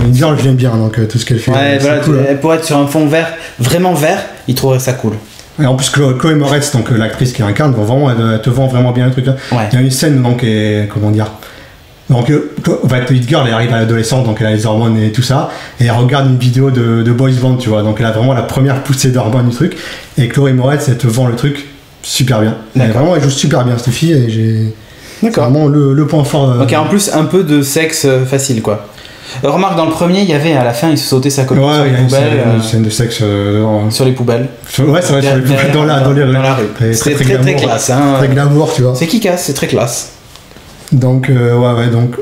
Hit Girl, je l'aime bien, donc tout ce qu'elle fait. Ouais, voilà, cool. Pour être sur un fond vert, vraiment vert, il trouverait ça cool. Et en plus, Chloé Moretz, donc l'actrice qui incarne, elle te vend vraiment bien le truc. Ouais. Il y a une scène, donc, comment dire. Donc, Hit Girl, elle arrive à l'adolescente, donc elle a les hormones et tout ça, et elle regarde une vidéo de Boys Band, tu vois. Donc, elle a vraiment la première poussée d'hormones du truc. Et Chloé Moretz, elle te vend le truc super bien. Elle joue super bien, cette fille, et j'ai. D'accord. C'est vraiment le point fort. Donc, en plus, un peu de sexe facile, quoi. Remarque, dans le premier, il y avait à la fin, il se sautait sa copine sur les poubelles. Une scène de sexe sur les poubelles. Ouais, c'est vrai, sur les poubelles dans la rue. C'est très classe. Hein. Très glamour, tu vois. C'est qui casse, c'est très classe. Donc, donc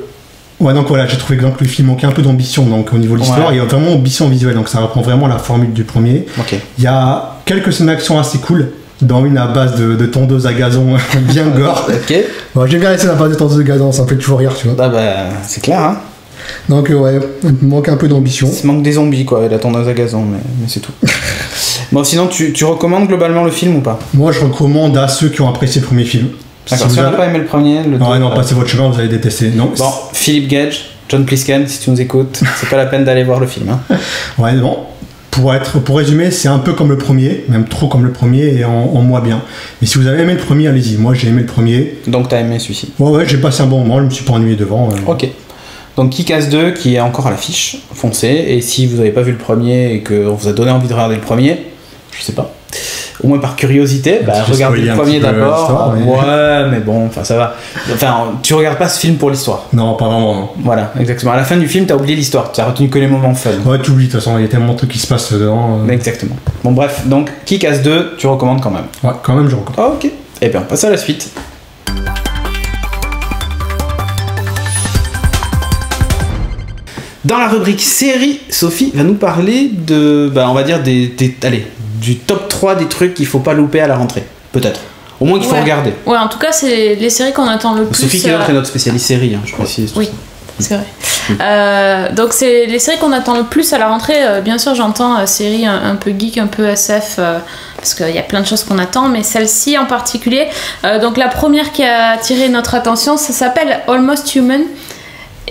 voilà, j'ai trouvé que le film manquait un peu d'ambition donc, au niveau de l'histoire. Il y a vraiment ambition visuelle, donc ça reprend vraiment la formule du premier. Okay. Il y a quelques scènes d'action assez cool. Dans une à base de tondeuse à gazon bien gore. Ok. Bon, j'aime bien les scènes à base de tondeuse à gazon, ça me fait toujours rire, tu vois. Ah bah, c'est clair, hein. Donc ouais, il manque un peu d'ambition. Il manque des zombies quoi, et la tondeuse à gazon, mais c'est tout. Bon, sinon tu recommandes globalement le film ou pas? Moi je recommande à ceux qui ont apprécié le premier film. D'accord, si on n'a pas aimé le premier, non, passez votre chemin, vous allez détester. Non. Bon, Philip Gage, John Plisken, si tu nous écoutes, c'est pas la peine d'aller voir le film. Hein. Ouais, bon. Pour résumer, c'est un peu comme le premier, même trop comme le premier et en moins bien. Mais si vous avez aimé le premier, allez-y. Moi j'ai aimé le premier. Donc t'as aimé celui-ci? Ouais, j'ai passé un bon moment, je me suis pas ennuyé devant. Ok. Donc Kick-Ass 2 qui est encore à l'affiche, foncez. Et si vous n'avez pas vu le premier et qu'on vous a donné envie de regarder le premier, je sais pas, au moins par curiosité, regardez le premier d'abord. Ouais, mais bon, enfin ça va. Enfin, tu regardes pas ce film pour l'histoire. Non, pas vraiment, non. Voilà, exactement. À la fin du film, t'as oublié l'histoire, t'as retenu que les moments fun. Ouais, t'oublies, de toute façon, il y a tellement de trucs qui se passent dedans. Exactement. Bon, bref, donc Kick-Ass 2, tu recommandes quand même. Ouais, quand même, je recommande. Ok. Et bien, on passe à la suite. Dans la rubrique série, Sophie va nous parler de, on va dire du top 3 des trucs qu'il faut pas louper à la rentrée. Peut-être. Au moins qu'il faut regarder. Ouais, en tout cas, c'est les séries qu'on attend le plus. Sophie qui est notre spécialiste série, je précise. Oui, c'est vrai. Donc, c'est les séries qu'on attend le plus à la rentrée. Bien sûr, j'entends séries un peu geek, un peu SF, parce qu'il y a plein de choses qu'on attend, mais celle-ci en particulier. Donc, la première qui a attiré notre attention, ça s'appelle Almost Human.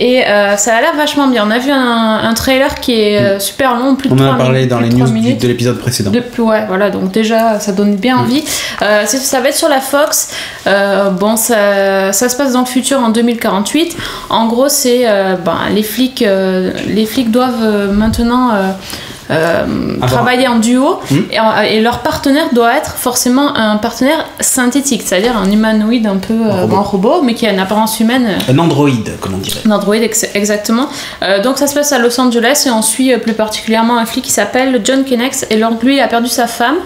Et ça a l'air vachement bien. On a vu un trailer qui est super long, plus de 3 minutes. On en a parlé dans les news de l'épisode précédent. Ouais, voilà, donc déjà, ça donne bien envie. Ça va être sur la Fox. Ça se passe dans le futur en 2048. En gros, c'est les flics doivent maintenant travailler en duo et leur partenaire doit être forcément un partenaire synthétique, c'est-à-dire un humanoïde un peu un robot, mais qui a une apparence humaine. Un androïde, comme on dirait. Un androïde, exactement. Donc ça se passe à Los Angeles et on suit plus particulièrement un flic qui s'appelle John Kennex, et lui il a perdu sa femme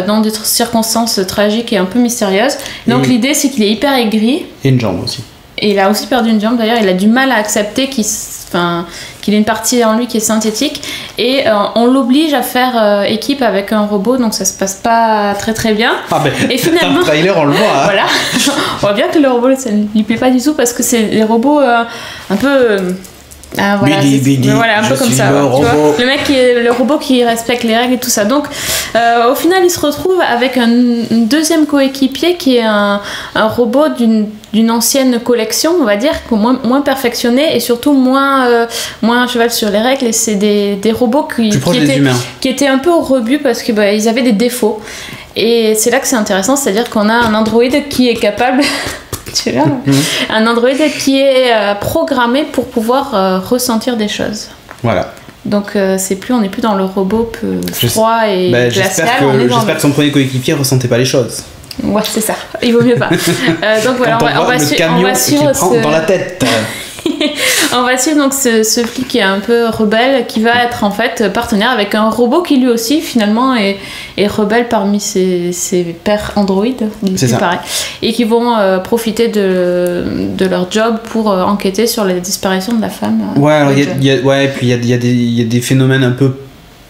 dans des circonstances tragiques et un peu mystérieuses. Donc l'idée c'est qu'il est hyper aigri. Et une jambe aussi. Et il a aussi perdu une jambe d'ailleurs, il a du mal à accepter qu'il ait une partie en lui qui est synthétique, et on l'oblige à faire équipe avec un robot, donc ça se passe pas très très bien. Et finalement, dans le trailer on le voit. Voilà, on voit bien que le robot ça ne lui plaît pas du tout, parce que c'est les robots un peu... Biggie, voilà, un peu comme ça. Tu vois, le mec le robot qui respecte les règles et tout ça. Donc, au final, il se retrouve avec un deuxième coéquipier qui est un robot d'une ancienne collection, on va dire, moins perfectionné et surtout moins à cheval sur les règles. Et c'est des robots qui étaient un peu au rebut parce que ils avaient des défauts. Et c'est là que c'est intéressant, c'est-à-dire qu'on a un androïde qui est capable. Un androïde qui est programmé pour pouvoir ressentir des choses. Voilà. Donc on n'est plus dans le robot froid et glacial. J'espère que son premier coéquipier ressentait pas les choses. Ouais, c'est ça. Il vaut mieux pas. Donc voilà, on va suivre dans la tête. On va suivre donc ce flic qui est un peu rebelle, qui va être en fait partenaire avec un robot qui lui aussi finalement est rebelle parmi ses pairs androïdes, pareil, et qui vont profiter de leur job pour enquêter sur la disparition de la femme. Et puis il y a des phénomènes un peu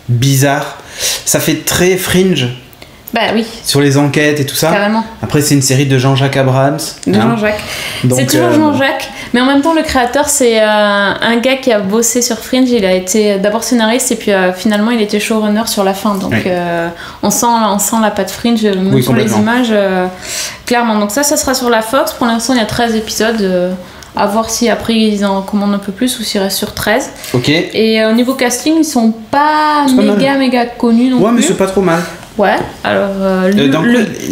bizarres. Ça fait très Fringe. Oui. Sur les enquêtes et tout ça. Carrément. Après, c'est une série de Jean-Jacques Abrams. Jean-Jacques. C'est toujours Jean-Jacques, mais en même temps, le créateur, c'est un gars qui a bossé sur Fringe. Il a été d'abord scénariste et puis finalement, il était showrunner sur la fin. Donc, on sent la patte Fringe, même sur les images, clairement. Donc, ça sera sur la Fox. Pour l'instant, il y a 13 épisodes. À voir si après ils en commandent un peu plus ou s'ils restent sur 13. Ok. Et au niveau casting, ils sont pas méga connus non plus. Ouais, mais c'est pas trop mal. Ouais, alors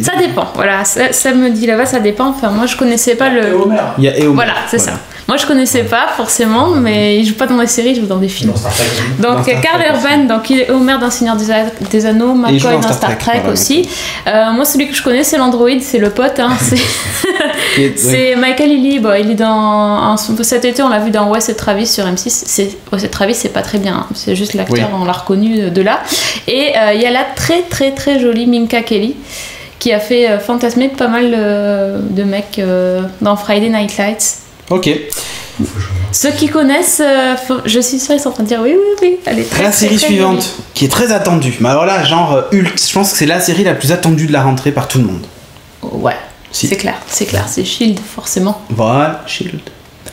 ça dépend, voilà, ça me dit là-bas, ça dépend. Enfin, moi je connaissais pas le. Il y a Eomer. Voilà, c'est ça. Moi je connaissais pas forcément, mais il joue pas dans des séries, il joue dans des films. Donc Karl Urban, donc il est Homer dans Seigneur des Anneaux, McCoy dans Star Trek aussi. Moi celui que je connais c'est l'androïde, c'est le pote, c'est Michael Ealy. Il est dans cet été on l'a vu dans Wes et Travis sur M6. Wes et Travis c'est pas très bien, c'est juste l'acteur, on l'a reconnu de là. Et il y a la très très très jolie Minka Kelly qui a fait fantasmer pas mal de mecs dans Friday Night Lights. Ok. Ceux qui connaissent, je suis sûre, ils sont en train de dire oui. Elle est la série suivante, qui est très attendue. Mais alors là, genre Hulk, je pense que c'est la série la plus attendue de la rentrée par tout le monde. Ouais, c'est clair, c'est Shield, forcément. Voilà, Shield.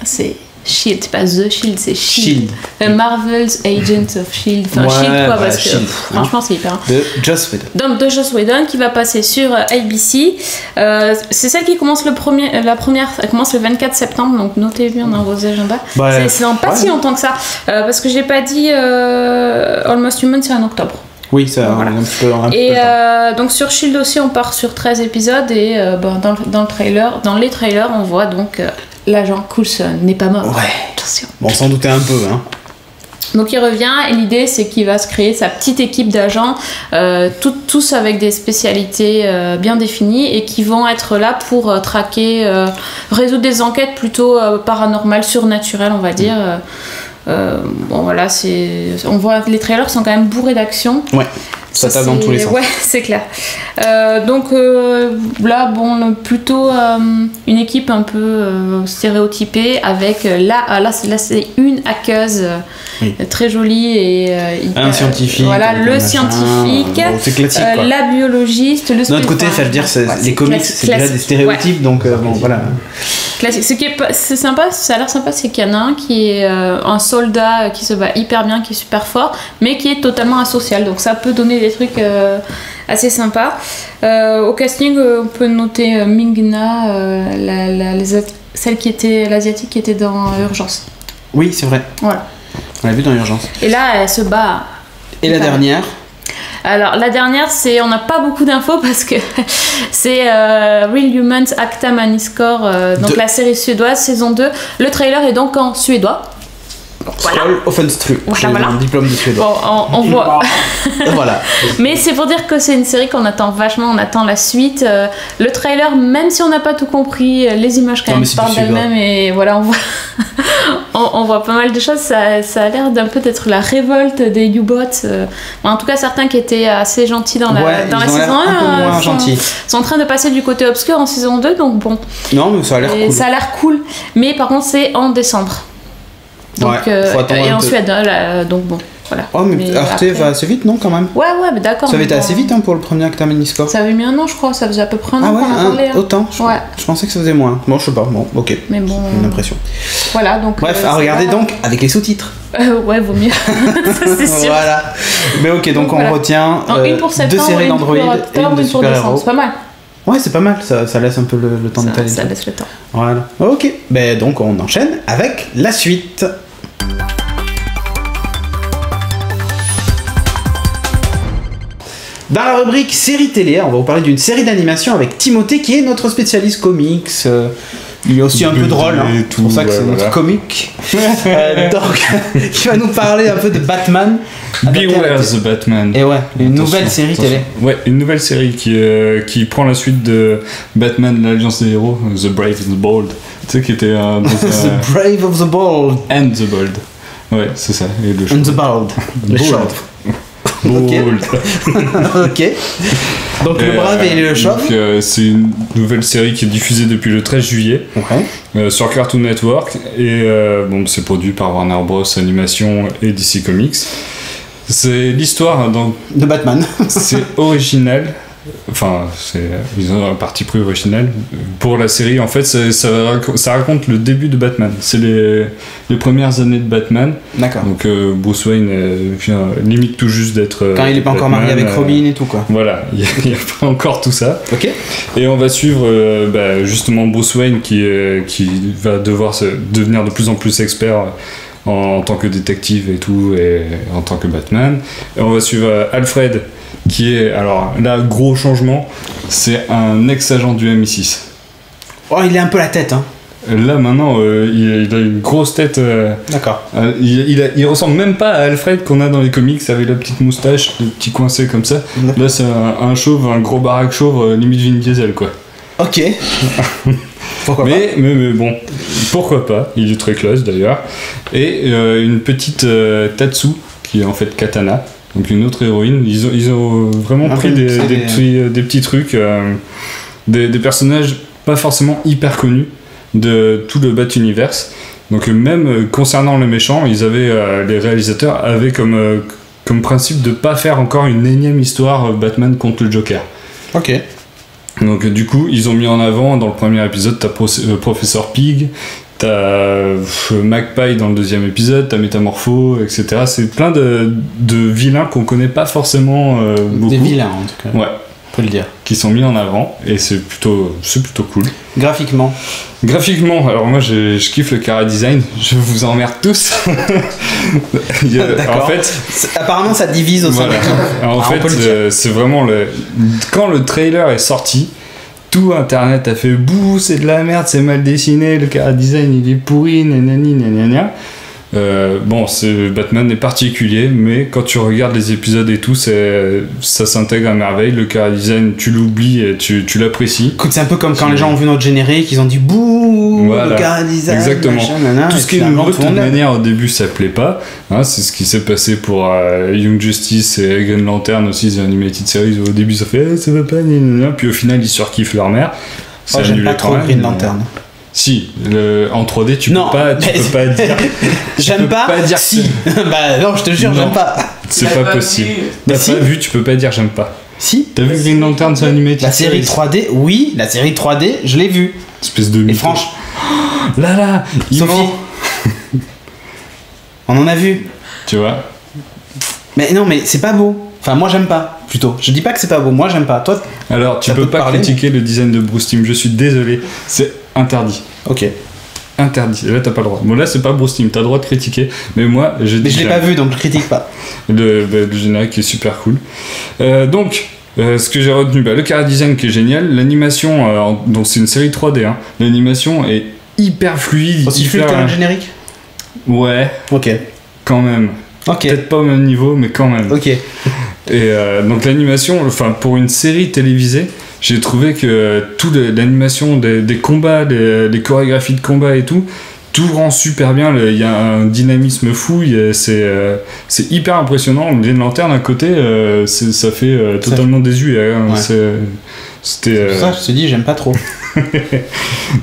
C'est Shield, pas The Shield, c'est Shield. Marvel's Agents of Shield. Enfin, Shield quoi, parce que franchement, c'est hyper. De Joss Whedon. Donc, de Joss Whedon qui va passer sur ABC. C'est celle qui commence la première, elle commence le 24 septembre, donc notez bien dans vos agendas. C'est dans pas si longtemps que ça. Parce que j'ai pas dit Almost Human, c'est en octobre. Oui, ça voilà. un petit peu. Et donc sur Shield aussi, on part sur 13 épisodes et dans les trailers, on voit donc l'agent Coulson n'est pas mort. Ouais. Attention. Bon, on s'en doutait un peu, hein. Donc il revient et l'idée c'est qu'il va se créer sa petite équipe d'agents, tous avec des spécialités bien définies et qui vont être là pour traquer, résoudre des enquêtes plutôt paranormales, surnaturelles on va dire. Bon voilà, on voit les trailers sont quand même bourrés d'action. Ouais. Ça tape dans tous les sens. Ouais, c'est clair. Donc là, bon, plutôt une équipe un peu stéréotypée avec là c'est une hackeuse très jolie et un scientifique. Voilà, le scientifique, bon, c'est classique, quoi. La biologiste, le de notre côté, je veux dire, les comics, c'est déjà des stéréotypes, donc bon, voilà. Classique. C'est sympa, ça a l'air sympa, c'est qu'il y en a un qui est un soldat qui se bat hyper bien, qui est super fort, mais qui est totalement asocial. Donc ça peut donner des trucs assez sympas. Au casting, on peut noter Ming-Na, celle qui était l'asiatique qui était dans Urgence. Oui, c'est vrai. Voilà. On l'a vu dans Urgence. Et là, elle se bat. Et la dernière? Alors la dernière, on n'a pas beaucoup d'infos parce que c'est Real Humans Acta Maniscore, donc la série suédoise saison 2. Le trailer est donc en suédois. Voilà. Voilà. Un diplôme de suédois. Bon, on voit. Voilà. Mais c'est pour dire que c'est une série qu'on attend vachement, on attend la suite. Le trailer, même si on n'a pas tout compris, les images quand même parlent d'elles-mêmes et voilà, on voit, on voit pas mal de choses. Ça a l'air d'un peu d'être la révolte des U-bots. En tout cas, certains qui étaient assez gentils dans la saison 1 sont en train de passer du côté obscur en saison 2, donc bon. Non, mais ça a l'air cool. Ça a l'air cool, mais par contre, c'est en décembre. Donc, et en Suède, là, donc bon, voilà. Oh, mais Arte va assez vite, non, quand même? Ouais, mais d'accord. Ça avait été assez vite pour le premier Acta Maniscore. Ça avait mis un an, je crois, ça faisait à peu près un an qu'on en parlait. Autant je pensais que ça faisait moins. Bon, je sais pas, bon, ok. Mais bon. J'ai l'impression. Voilà, donc. Bref, à regarder donc avec les sous-titres. Ouais, vaut mieux. Ça, c'est sûr. Voilà. Mais ok, donc on retient une pour septembre, 2 séries d'Android et une de super-héros. C'est pas mal. Ouais, c'est pas mal, ça laisse un peu le temps d'étaler. Ça laisse le temps. Voilà. Ok, ben donc on enchaîne avec la suite. Dans la rubrique série télé, on va vous parler d'une série d'animation avec Timothée qui est notre spécialiste comics. Il est aussi un peu drôle, hein. C'est pour ça que c'est notre comique. Donc, il va nous parler un peu de Batman. Beware the Batman. Et ouais, une nouvelle série télé. Ouais, une nouvelle série qui prend la suite de Batman, l'Alliance des héros, The Brave and the Bold. Tu sais, qui était The Brave of the Bold. And the Bold. Ouais, c'est ça. Et le And the Bold. Le chauve. Ok. Ok. Donc le brave et le chauve. C'est une nouvelle série qui est diffusée depuis le 13 juillet sur Cartoon Network et bon, c'est produit par Warner Bros Animation et DC Comics. C'est l'histoire de Batman. C'est original. Enfin, ils ont un parti pris original pour la série. En fait, ça raconte le début de Batman. C'est les premières années de Batman. D'accord. Donc Bruce Wayne vient limite tout juste d'être. Quand il n'est pas encore marié avec Robin et tout, quoi. Voilà, il n'y a pas encore tout ça. Ok. Et on va suivre justement Bruce Wayne qui va devoir devenir de plus en plus expert en tant que détective et tout, et en tant que Batman. Et on va suivre Alfred, qui est, alors là, gros changement, c'est un ex-agent du MI6. Oh, il a un peu la tête, hein. Là, maintenant, il a une grosse tête. D'accord. Il ressemble même pas à Alfred qu'on a dans les comics, avec la petite moustache, le petit coincé comme ça. Là, c'est un chauve, un gros baraque chauve, limite Vin Diesel, quoi. Ok. Pourquoi pas. Mais bon, pourquoi pas. Il est très classe, d'ailleurs. Et une petite Tatsu, qui est en fait Katana. Donc une autre héroïne. Ils ont vraiment pris des petits trucs, des personnages pas forcément hyper connus de tout le Bat-Universe. Donc même concernant les méchants, les réalisateurs avaient comme principe de pas faire encore une énième histoire Batman contre le Joker. Ok. Donc du coup, ils ont mis en avant, dans le premier épisode, t'as Professeur Pig, t'as Magpie dans le deuxième épisode, t'as Métamorpho, etc. C'est plein de vilains qu'on connaît pas forcément beaucoup. Des vilains en tout cas. Ouais. On peut le dire. Qui sont mis en avant, et c'est plutôt cool. Graphiquement, alors moi je kiffe le chara design, je vous emmerde tous. D'accord. En fait, apparemment ça divise au sein de en fait, c'est vraiment quand le trailer est sorti, tout internet a fait bouh, c'est de la merde, c'est mal dessiné, le chara design il est pourri, nanani, nanana. Bon, Batman est particulier, mais quand tu regardes les épisodes et tout, ça s'intègre à merveille. Le chara design, tu l'oublies et tu l'apprécies. Écoute, c'est un peu comme quand les gens ont vu notre générique, ils ont dit bouh, voilà. Le chara design. Exactement. Machin, nanana, tout ce qui est nouveau, de toute manière, au début, ça plaît pas. Hein, c'est ce qui s'est passé pour Young Justice et Green Lantern aussi, The Animated Series. Au début, ça fait ça va pas, nanana. Puis au final, ils surkiffent leur mère. J'aime pas trop Green Lantern. Si, en 3D, tu peux pas dire. J'aime pas dire si. Bah non, je te jure, j'aime pas. C'est pas possible. T'as pas vu, tu peux pas dire j'aime pas. Si. T'as vu Green Lantern, c'est animé. La série 3D, oui, la série 3D, je l'ai vue. Espèce de. Et franchement. Là, Sophie. On en a vu. Tu vois. Mais non, mais c'est pas beau. Enfin, moi j'aime pas, plutôt. Je dis pas que c'est pas beau, moi j'aime pas. Toi, alors, tu peux pas critiquer le design de Bruce Timm, je suis désolé. C'est interdit. Ok. Interdit. Là, t'as pas le droit. Bon, là, c'est pas Bruce Timm, t'as le droit de critiquer. Mais moi, mais je l'ai pas vu, donc je critique pas. Le générique est super cool. Donc, ce que j'ai retenu, le chara design qui est génial. L'animation, donc c'est une série 3D. Hein. L'animation est hyper fluide. Aussi fluide que le générique ? Ouais. Ok. Quand même. Ok. Peut-être pas au même niveau, mais quand même. Ok. Et donc l'animation, enfin pour une série télévisée, j'ai trouvé que toute l'animation des combats, les chorégraphies de combat et tout rend super bien. Il y a un dynamisme fou, c'est hyper impressionnant. Green Lantern à côté, ça fait totalement désuet. Hein. Ouais. C'était. C'est pour ça que je te dis, j'aime pas trop.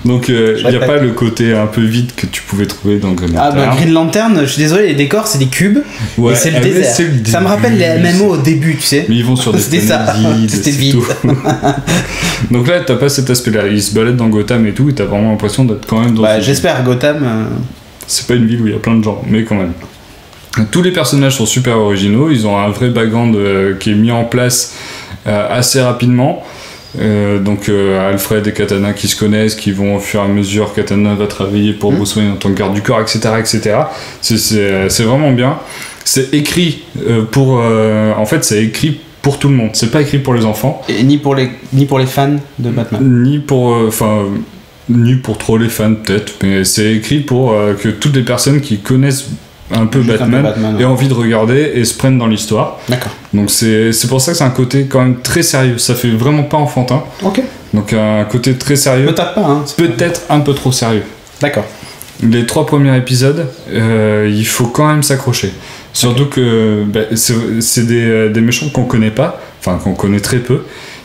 Donc il n'y a pas le côté un peu vide que tu pouvais trouver dans Green Lantern. Ah bah Green Lantern, je suis désolé, les décors c'est des cubes et c'est le désert. Ça me rappelle les MMO au début, tu sais. Mais ils vont sur des planètes vides, c'était vide. Donc là t'as pas cet aspect là, ils se baladent dans Gotham et tout et t'as vraiment l'impression d'être quand même dans j'espère Gotham. C'est pas une ville où il y a plein de gens, mais quand même. Tous les personnages sont super originaux, ils ont un vrai background qui est mis en place assez rapidement. Donc Alfred et Katana qui se connaissent, qui vont au fur et à mesure, Katana va travailler pour Bruce Wayne en tant que garde du corps, etc. C'est vraiment bien. C'est écrit en fait c'est écrit pour tout le monde, c'est pas écrit pour les enfants. Et ni pour les fans de Batman. Ni pour trop les fans peut-être, mais c'est écrit pour que toutes les personnes qui connaissent un peu Batman aient envie de regarder et se prennent dans l'histoire. D'accord. Donc c'est pour ça que c'est un côté quand même très sérieux, ça fait vraiment pas enfantin. Ok. Donc un côté très sérieux. Peut-être pas, hein. Peut-être un peu trop sérieux. D'accord. Les 3 premiers épisodes, il faut quand même s'accrocher. Surtout que c'est des méchants qu'on connaît pas, enfin qu'on connaît très peu.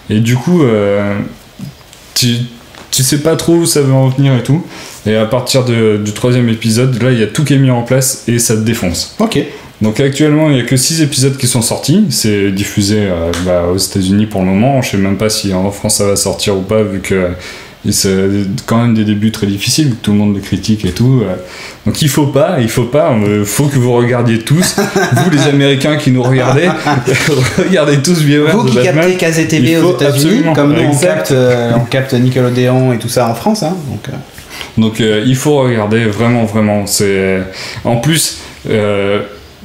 Et du coup, tu sais pas trop où ça va en venir et tout. Et à partir du 3e épisode, là, il y a tout qui est mis en place et ça te défonce. Ok. Donc actuellement, il n'y a que 6 épisodes qui sont sortis. C'est diffusé aux États-Unis pour le moment. Je sais même pas si en France ça va sortir ou pas, vu que c'est quand même des débuts très difficiles, vu que tout le monde le critique et tout. Donc il faut pas, faut que vous regardiez tous. Vous les Américains qui nous regardez, regardez tous Viewers. Vous qui captez KZTV aux États-Unis, comme nous on capte Nickelodeon et tout ça en France. Hein, donc il faut regarder vraiment. En plus,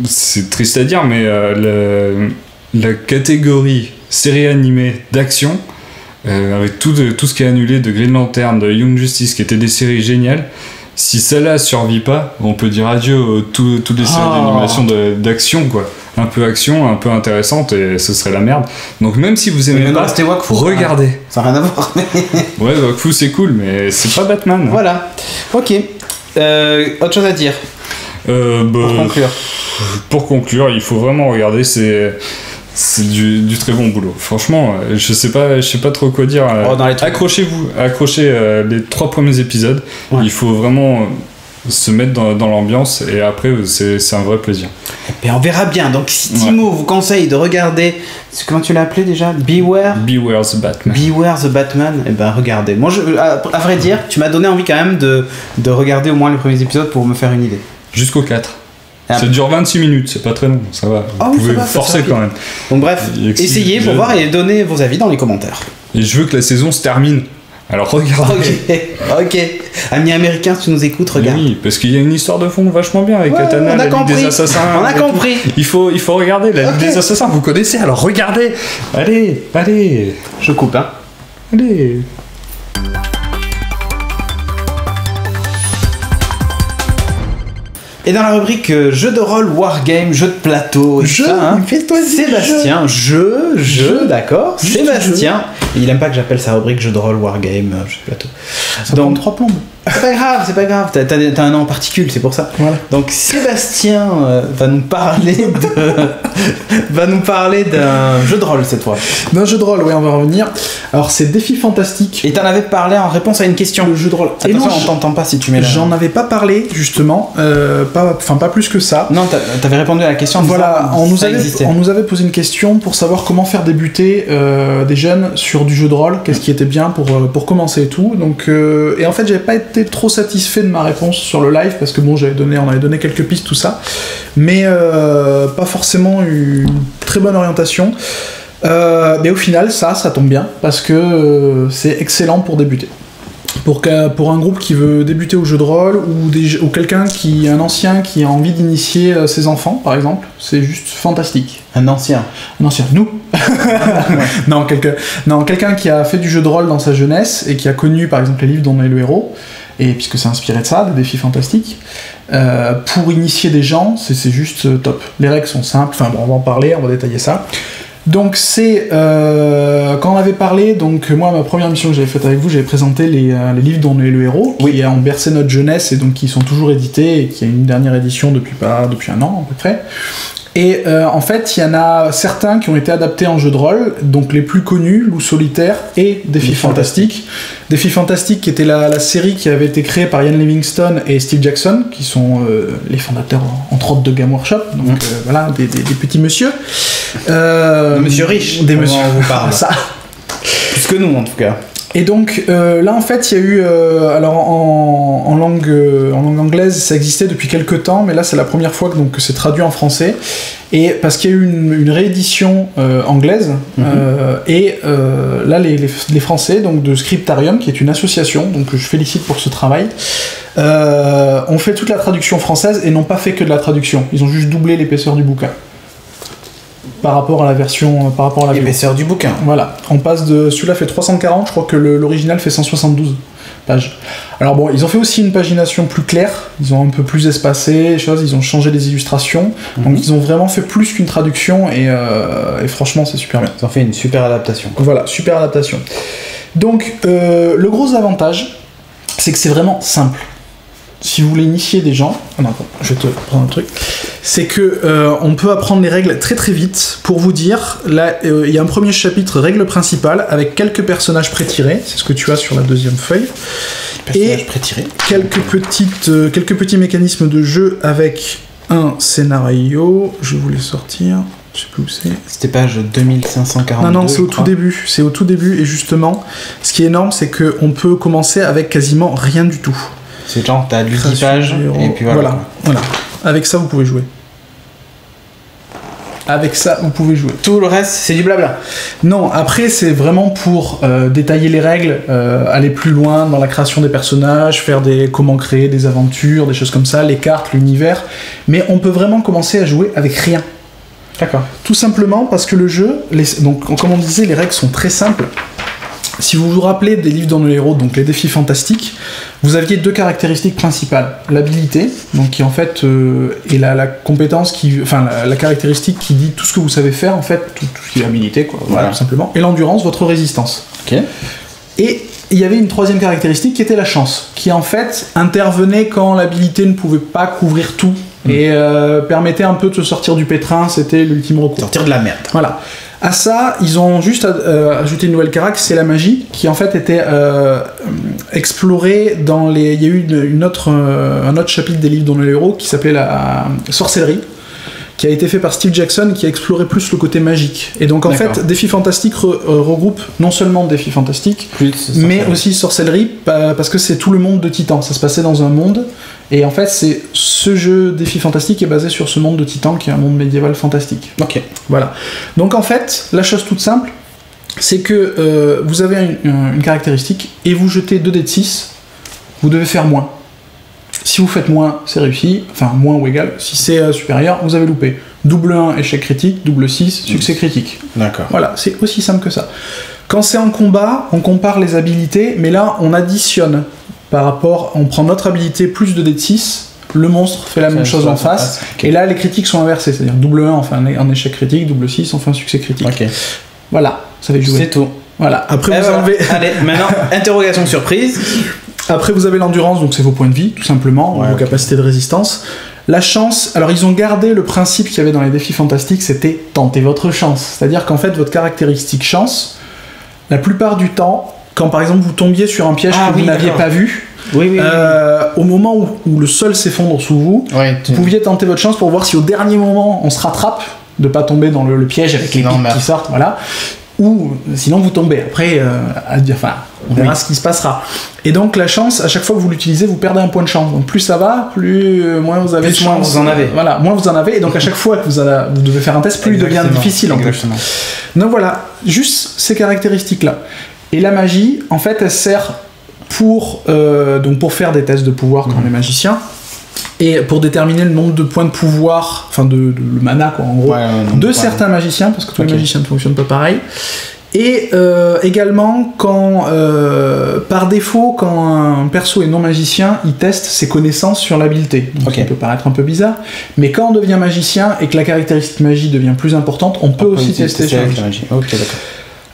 c'est triste à dire, mais la catégorie série animée d'action, avec tout ce qui est annulé de Green Lantern, de Young Justice, qui étaient des séries géniales, si celle-là survit pas, on peut dire adieu à toutes les séries d'animation d'action, quoi. Un peu action, un peu intéressante, et ce serait la merde. Donc même si vous aimez pas, regardez. Ça n'a rien à voir. Ouais, Wakfu c'est cool, mais c'est pas Batman. Hein. Voilà. Ok. Autre chose à dire Pour conclure, il faut vraiment regarder. C'est du très bon boulot. Franchement, je sais pas trop quoi dire. Accrochez-vous, accrochez les 3 premiers épisodes. Ouais. Il faut vraiment se mettre dans l'ambiance et après c'est un vrai plaisir. Et on verra bien. Donc si Timo vous conseille de regarder, comment tu l'as appelé déjà, Beware the Batman. Beware the Batman. Et ben regardez. Moi, à vrai dire, tu m'as donné envie quand même de regarder au moins les premiers épisodes pour me faire une idée. Jusqu'au 4. Ça dure 26 minutes, c'est pas très long, ça va. Vous pouvez forcer quand même. Donc bref, essayez pour voir et donnez vos avis dans les commentaires. Et je veux que la saison se termine. Alors regardez. Ok. Amis américains, si tu nous écoutes, regarde. Oui, parce qu'il y a une histoire de fond vachement bien avec Katana, la Ligue des Assassins. On a compris. Il faut regarder la Ligue des Assassins, vous connaissez, alors regardez. Allez. Je coupe, hein. Allez. Et dans la rubrique jeu de rôle, wargame, jeu de plateau, Sébastien, d'accord. Sébastien, il aime pas que j'appelle sa rubrique jeu de rôle, wargame, jeu de plateau. Ça prend 3 plombes. C'est pas grave, t'as un nom en particule, c'est pour ça. Voilà. Donc Sébastien va nous parler d'un jeu de rôle cette fois. D'un jeu de rôle, oui, on va revenir. Alors c'est Défi Fantastique. Et t'en avais parlé en réponse à une question. Le jeu de rôle. Attention, on t'entend pas si tu mets là. J'en avais pas parlé justement, pas plus que ça. Non, t'avais répondu à la question. Voilà, on nous avait posé une question pour savoir comment faire débuter des jeunes sur du jeu de rôle, qu'est-ce qui était bien pour commencer et tout. Donc, et en fait, j'avais pas été trop satisfait de ma réponse sur le live parce que bon, on avait donné quelques pistes, tout ça, mais pas forcément une très bonne orientation. Mais au final, ça tombe bien parce que c'est excellent pour débuter. Pour un groupe qui veut débuter au jeu de rôle ou quelqu'un un ancien qui a envie d'initier ses enfants, par exemple, c'est juste fantastique. Un ancien, nous. Non, quelqu'un qui a fait du jeu de rôle dans sa jeunesse et qui a connu, par exemple, les livres dont on est le héros. Et puisque c'est inspiré de ça, des défis fantastiques, pour initier des gens, c'est juste top. Les règles sont simples, enfin bon, on va en parler, on va détailler ça. Donc c'est, quand on avait parlé, donc moi ma première mission que j'avais faite avec vous, j'avais présenté les livres dont on est le héros, qui ont bercé notre jeunesse et donc qui sont toujours édités et qui a une dernière édition depuis un an à peu près. Et en fait, il y en a certains qui ont été adaptés en jeu de rôle, donc les plus connus, Loup Solitaire et Défi Fantastique. Défi Fantastique qui était la série qui avait été créée par Ian Livingstone et Steve Jackson, qui sont les fondateurs entre autres de Game Workshop, donc voilà, des petits messieurs. Des messieurs riches, des messieurs. On vous parle. Ça. Plus que nous en tout cas. Et donc là en fait il y a eu alors en langue anglaise ça existait depuis quelques temps, mais là c'est la première fois que c'est traduit en français, et parce qu'il y a eu une réédition anglaise, et là les Français donc de Scriptarium, qui est une association, donc je félicite pour ce travail, ont fait toute la traduction française et n'ont pas fait que de la traduction, ils ont juste doublé l'épaisseur du bouquin par rapport à la version, l'épaisseur du bouquin. Voilà, on passe de celui-là fait 340, je crois que l'original fait 172 pages. Alors bon, ils ont fait aussi une pagination plus claire, ils ont un peu plus espacé les choses, ils ont changé les illustrations, donc ils ont vraiment fait plus qu'une traduction, et franchement c'est super bien. Ils ont fait une super adaptation. Voilà, super adaptation. Donc le gros avantage, c'est que c'est vraiment simple. Si vous voulez initier des gens, je vais te prendre un truc, c'est que on peut apprendre les règles très très vite. Pour vous dire, là il y a un premier chapitre règles principales avec quelques personnages pré-tirés, c'est ce que tu as sur la deuxième feuille, et quelques petits mécanismes de jeu avec un scénario. Je vais vous les sortir. Je sais plus où c'est. C'était page 2542. Non, c'est au tout début. C'est au tout début, et justement, ce qui est énorme, c'est qu'on peut commencer avec quasiment rien du tout. C'est genre, t'as 10 pages, et puis voilà. Avec ça, vous pouvez jouer. Tout le reste, c'est du blabla. Non, après, c'est vraiment pour détailler les règles, aller plus loin dans la création des personnages, comment créer des aventures, des choses comme ça, les cartes, l'univers. Mais on peut vraiment commencer à jouer avec rien. D'accord. Tout simplement parce que le jeu, donc comme on disait, les règles sont très simples. Si vous vous rappelez des livres dans le héros, donc les défis fantastiques, vous aviez deux caractéristiques principales. L'habilité, donc qui en fait est la compétence la caractéristique qui dit tout ce que vous savez faire, en fait, tout ce qui est habilité, quoi, voilà, tout simplement. Et l'endurance, votre résistance. Ok. Et il y avait une troisième caractéristique qui était la chance, qui en fait intervenait quand l'habilité ne pouvait pas couvrir tout, et permettait un peu de se sortir du pétrin, c'était l'ultime recours. Sortir de la merde. Voilà. À ça, ils ont juste ajouté une nouvelle carac, c'est la magie, qui en fait était explorée dans les... Il y a eu un autre chapitre des livres dont le héros qui s'appelait la sorcellerie, qui a été fait par Steve Jackson, qui a exploré plus le côté magique. Et donc en fait, Défi Fantastique regroupe non seulement Défi Fantastique, mais aussi sorcellerie, parce que c'est tout le monde de Titan. Ça se passait dans un monde, et en fait, c'est ce jeu Défi Fantastique est basé sur ce monde de Titan, qui est un monde médiéval fantastique. Ok. Voilà. Donc en fait, la chose toute simple, c'est que vous avez une caractéristique, et vous jetez 2 dés de 6, vous devez faire moins. Si vous faites moins, c'est réussi, enfin moins ou égal. Si c'est supérieur, vous avez loupé. Double 1, échec critique, double 6, succès critique. D'accord. Voilà, c'est aussi simple que ça. Quand c'est en combat, on compare les habilités, mais là, on additionne par rapport, on prend notre habilité plus 2 dés de 6, le monstre fait la même chose en face. Okay. Et là, les critiques sont inversées, c'est-à-dire double 1 on fait un échec critique, double 6 on fait un succès critique. Okay. Voilà, ça fait jouer. C'est tout. Voilà, après vous enlevez... Allez, maintenant, interrogation surprise. Après vous avez l'endurance, donc c'est vos points de vie, tout simplement, vos capacités de résistance. La chance, alors ils ont gardé le principe qu'il y avait dans les défis fantastiques, c'était tenter votre chance. C'est-à-dire qu'en fait, votre caractéristique chance, la plupart du temps, quand par exemple vous tombiez sur un piège que vous n'aviez pas vu, au moment où le sol s'effondre sous vous, vous pouviez tenter votre chance pour voir si au dernier moment on se rattrape, de pas tomber dans le piège avec les pics qui sortent, voilà. Ou sinon vous tombez. Après, on verra ce qui se passera. Et donc la chance, à chaque fois que vous l'utilisez, vous perdez un point de chance. Donc plus ça va, moins vous avez de chance. Moins vous en avez. Voilà, moins vous en avez. Et donc à chaque fois que vous devez faire un test, plus il devient difficile en plus. Donc voilà, juste ces caractéristiques-là. Et la magie, en fait, elle sert pour faire des tests de pouvoir quand on est magicien. Et pour déterminer le nombre de points de pouvoir, enfin le mana quoi en gros, de certains magiciens, parce que tous les magiciens ne fonctionnent pas pareil. Et également quand, par défaut, quand un perso est non magicien, il teste ses connaissances sur l'habileté. Donc ça peut paraître un peu bizarre, mais quand on devient magicien et que la caractéristique magie devient plus importante, on peut aussi tester sur la magie. Ok, d'accord.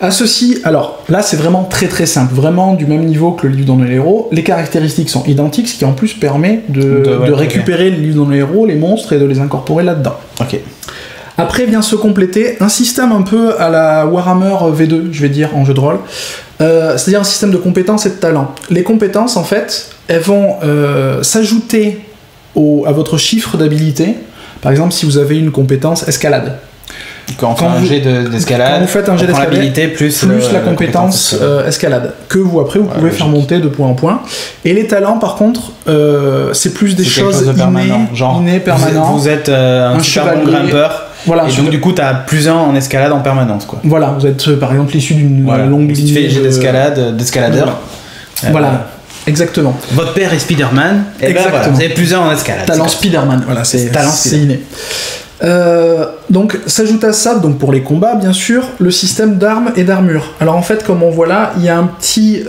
À ceci, alors là c'est vraiment très très simple, vraiment du même niveau que le livre dans les héros. Les caractéristiques sont identiques, ce qui en plus permet de récupérer le livre dans les héros, les monstres et de les incorporer là-dedans. Ok. Après vient se compléter un système un peu à la Warhammer V2, je vais dire en jeu de rôle, c'est-à-dire un système de compétences et de talents. Les compétences en fait, elles vont s'ajouter à votre chiffre d'habilité. Par exemple, si vous avez une compétence escalade. Quand vous faites un jet d'escalade, quand vous faites un jet d'escalade, plus la compétence escalade, que vous pouvez faire monter de point en point. Et les talents, par contre, c'est plus des choses innées, permanentes. Vous êtes un super bon grimpeur. Voilà, et donc du coup t'as plus 1 en escalade en permanence quoi. Voilà, vous êtes par exemple issu d'une longue ligne. Tu fais jet d'escaladeur. Voilà. Exactement. Votre père est Spider-Man, et vous avez plus 1 en escalade. Talent Spider-Man, voilà, c'est inné. Donc s'ajoute à ça, donc pour les combats bien sûr, le système d'armes et d'armure. Alors en fait, comme on voit là, il y a il